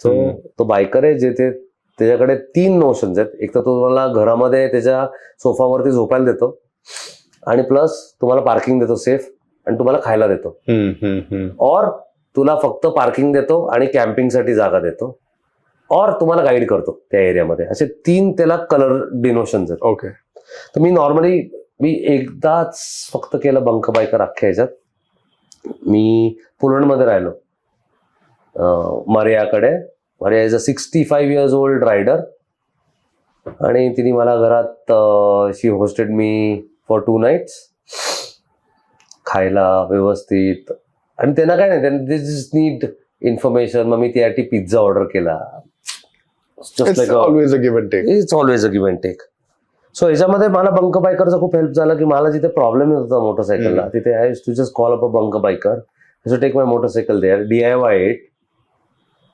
S1: सो तो बायकर आहे जे ते त्याच्याकडे 3 नोशन्स आहेत. एक तर तो तुम्हाला घरामध्ये त्याच्या सोफावरती झोपायला देतो, आणि प्लस तुम्हाला पार्किंग देतो सेफ, आणि तुम्हाला खायला देतो. और तुला फक्त पार्किंग देतो आणि कॅम्पिंगसाठी जागा देतो, और तुम्हाला गाईड करतो त्या एरियामध्ये. असे 3 त्याला कलर डिनोशन्स आहेत.
S5: Okay.
S1: तर मी नॉर्मली एकदाच फक्त केलं बंक बायकर अख्ख्या ह्याच्यात. मी पोलंडमध्ये राहिलो, मारियाकडे. Maria is a 65 years old rider, आणि तिने मला घरात she hosted me for 2 nights, खायला व्यवस्थित. आणि त्यांना काय नाही, त्यांना दिस इज नीड इन्फॉर्मेशन. मग मी त्यासाठी पिझ्झा ऑर्डर केला.
S5: It's always a give and take.
S1: It's always a give and take. So ह्याच्यामध्ये मला बंक बायकरचा खूप हेल्प झाला की मला जिथे प्रॉब्लेम येत होता मोटरसायकलला, तिथे I to just call up a bunk biker, so take my motorcycle there, DIY it.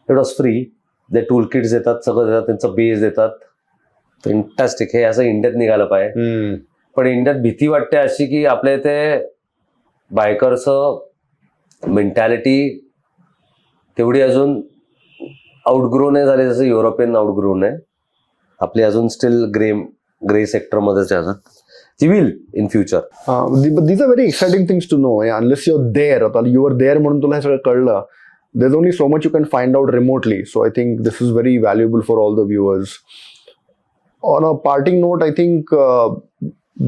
S1: It was free. ते टूल किट्स देतात, सगळं देतात, त्यांचं बेस देतात. फॅन्टॅस्टिक. हे असं इंडियात निघालं पाहिजे. पण इंडियात भीती वाटते अशी की आपल्या इथे बायकरचं मेंटॅलिटी तेवढी अजून आउटग्रो नाही झाली जसं युरोपियन आउटग्रो आहे. आपली अजून स्टील ग्रे सेक्टरमध्येच आहे अजून. ती will in future.
S5: But these are very exciting things to know. Yeah, unless you're there, आता you were there म्हणून तुला हे सगळं कळलं. There's only so much you can find out remotely. So I think this is very valuable for all the viewers. On a parting note, I think,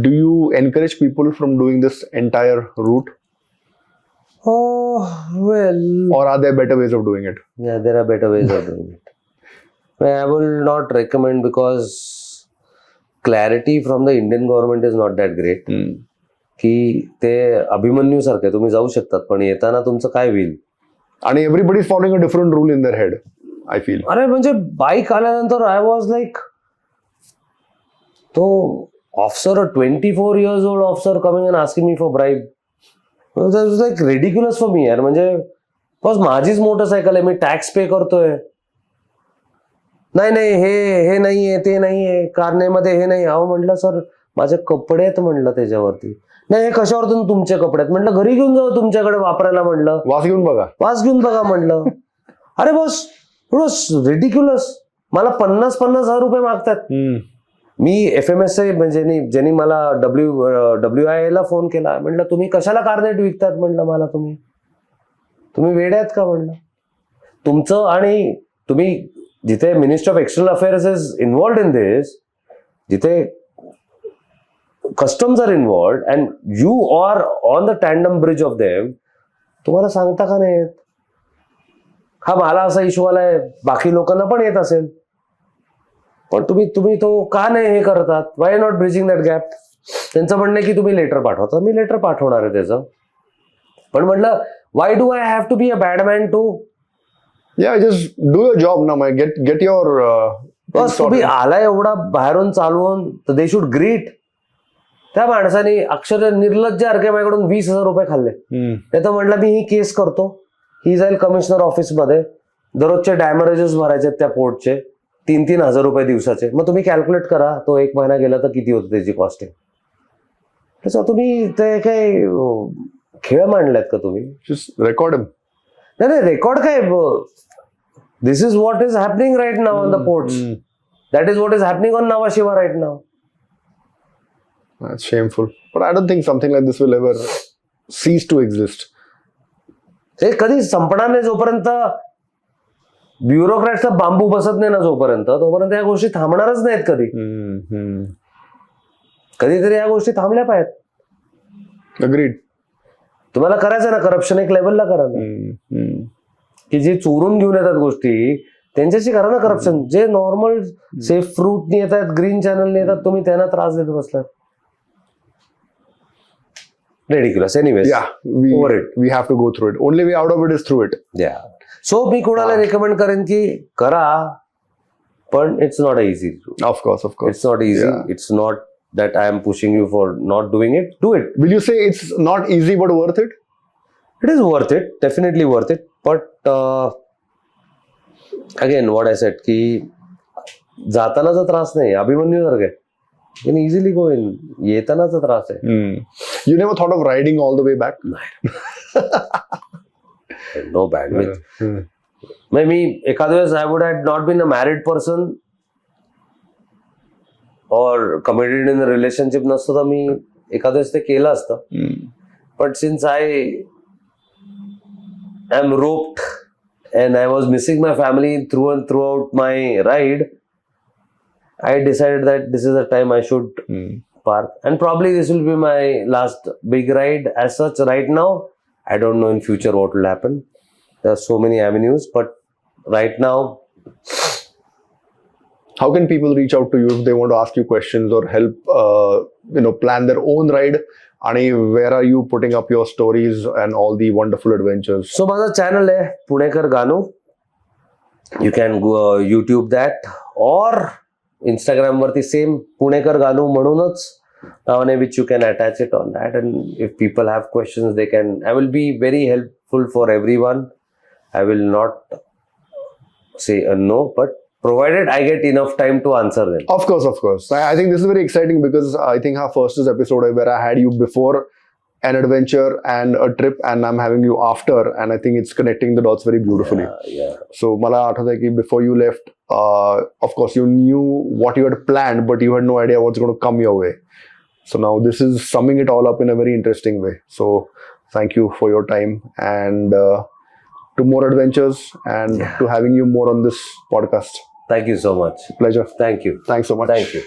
S5: do you encourage people from doing this entire route?
S1: Oh, well.
S5: Or are there better ways of doing it?
S1: Yeah, there are better ways of doing it. I will not recommend because clarity from the Indian government is not that great. की ते अभिमन्यू सारखे तुम्ही जाऊ शकतात, पण येताना तुमचं काय होईल.
S5: आणि everybody is following a different rule in their head, I feel.
S1: अरे म्हणजे बाईक आल्यानंतर आय वॉज लाईक, तो officer, 24 years old officer coming and asking me for bribe. That वाज लाईक रेडिक्युलस फॉर मी यार. म्हणजे बस माझीच मोटरसायकल आहे, मी tax pay करतोय. नाही हे नाहीये, ते नाहीये, कारनेमध्ये हे नाही. अहो म्हटलं सर माझे कपडे आहेत म्हटलं त्याच्यावरती. नाही हे कशावरतून तुमचे कपडे आहेत म्हटलं, घरी घेऊन जाऊ तुमच्याकडे वापरायला म्हटलं,
S5: वास घेऊन बघा म्हटलं. अरे
S1: बस रिडिक्युलस. मला 50,000 हजार रुपये मागतात. मी FMSI म्हणजे ज्यांनी मला WIA ला फोन केला, म्हटलं तुम्ही कशाला कारनेट विकतात म्हटलं मला, तुम्ही वेडे आहेत का म्हटलं. तुमचं आणि तुम्ही जिथे Ministry of External Affairs is involved in this, जिथे customs are involved and you are on the tandem bridge of them, तुम्हाला सांगता का नाही येत. हा मला असा इश्यू आलाय, बाकी लोकांना पण येत असेल, पण तुम्ही तो का नाही हे करतात. Why not bridging that gap. त्यांचं म्हणणं की तुम्ही लेटर पाठवता, मी लेटर पाठवणार आहे त्याचं. पण म्हटलं Why do I have to be a bad man too?
S5: Yeah, just do your job now, man. Get your things
S1: बस तुम्ही
S5: sorted.
S1: आला एवढा बाहेरून चालवून तर दे शुड ग्रीट. त्या माणसाने अक्षर निर्लज्ज सारखे माझ्याकडून 20,000 रुपये खाल्ले. नाही तर म्हटलं मी ही केस करतो, ही जाईल कमिशनर ऑफिसमध्ये, दररोजचे डॅमरेजेस भरायचे त्या पोर्टचे 3,000 रुपये दिवसाचे. मग तुम्ही कॅल्क्युलेट करा, तो 1 महिना गेला तर किती होतं त्याची कॉस्टिंग. त्याचा तुम्ही ते काय खेळ मांडल्यात का तुम्ही?
S5: Just record him.
S1: नाही रेकॉर्ड काय, this is what is happening right नाव on the ports. That is what is happening on Nhava Sheva right नाव.
S5: That's shameful. But I don't think something like this will ever cease to exist.
S1: हे कधी संपणार नाही जोपर्यंत ब्युरोक्रॅटचा बांबू बसत नाही ना, तोपर्यंत या गोष्टी थांबणारच नाहीत कधी. कधीतरी या गोष्टी थांबल्या पाहिजेत.
S5: Agreed.
S1: तुम्हाला करायचं ना करप्शन एक लेवलला करा ना, की जे चोरून घेऊन येतात गोष्टी त्यांच्याशी करा ना करप्शन. जे नॉर्मल सेफ फ्रूट नाही येतात, ग्रीन चॅनल येतात, तुम्ही त्यांना त्रास देत बसलात. Ridiculous. Anyways,
S5: Yeah,
S1: over it.
S5: we have to go through it. Only way out of it is through it.
S1: Yeah. So मी कोणाला रेकमेंड करेन की करा, पण it's not easy.
S5: Of course.
S1: It's not easy.
S5: Yeah.
S1: It's not that I am pushing you for not doing it. Do it.
S5: Will you say it's not easy but worth it?
S1: It is worth it. Definitely worth it. But again, what I said की जातानाचा त्रास नाही, अभिमन्यू सारखं. You can easily go in. येतानाचा त्रास आहे.
S5: You never thought of riding all the way back?
S1: No bandwidth. मी एखाद्या वेळेस I would have not been a married person or committed in a relationship नसतं तर मी एखाद्या वेळेस ते केलं असतं. But since I am roped and I was missing my family throughout my ride, I decided that this is the time I should park. And probably this will be my last big ride as such right now. I don't know in future what will happen. There are so many avenues, but right now,
S5: How can people reach out to you if they want to ask you questions or help, plan their own ride? And where are you putting up your stories and all the wonderful adventures?
S1: so माझा channel आहे Punekar Ganu. You can go YouTube that or Instagram वरती same Punekar Ganu म्हणूनच नावाने, which you can attach it on that, and if people have questions they can. I will be very helpful for everyone. I will not say a no, but provided I get enough time to answer them.
S5: Of course. I think this is very exciting because I think our first episode where I had you before an adventure and a trip, and I'm having you after, and I think it's connecting the dots very beautifully.
S1: Yeah.
S5: So मला आठवत आहे की before you left, of course you knew what you had planned, but you had no idea what's going to come your way. So now this is summing it all up in a very interesting way. So thank you for your time, and to more adventures, and to having you more on this podcast.
S1: Thank you so much.
S5: Pleasure.
S1: Thank you.
S5: Thanks so much.
S1: Thank you.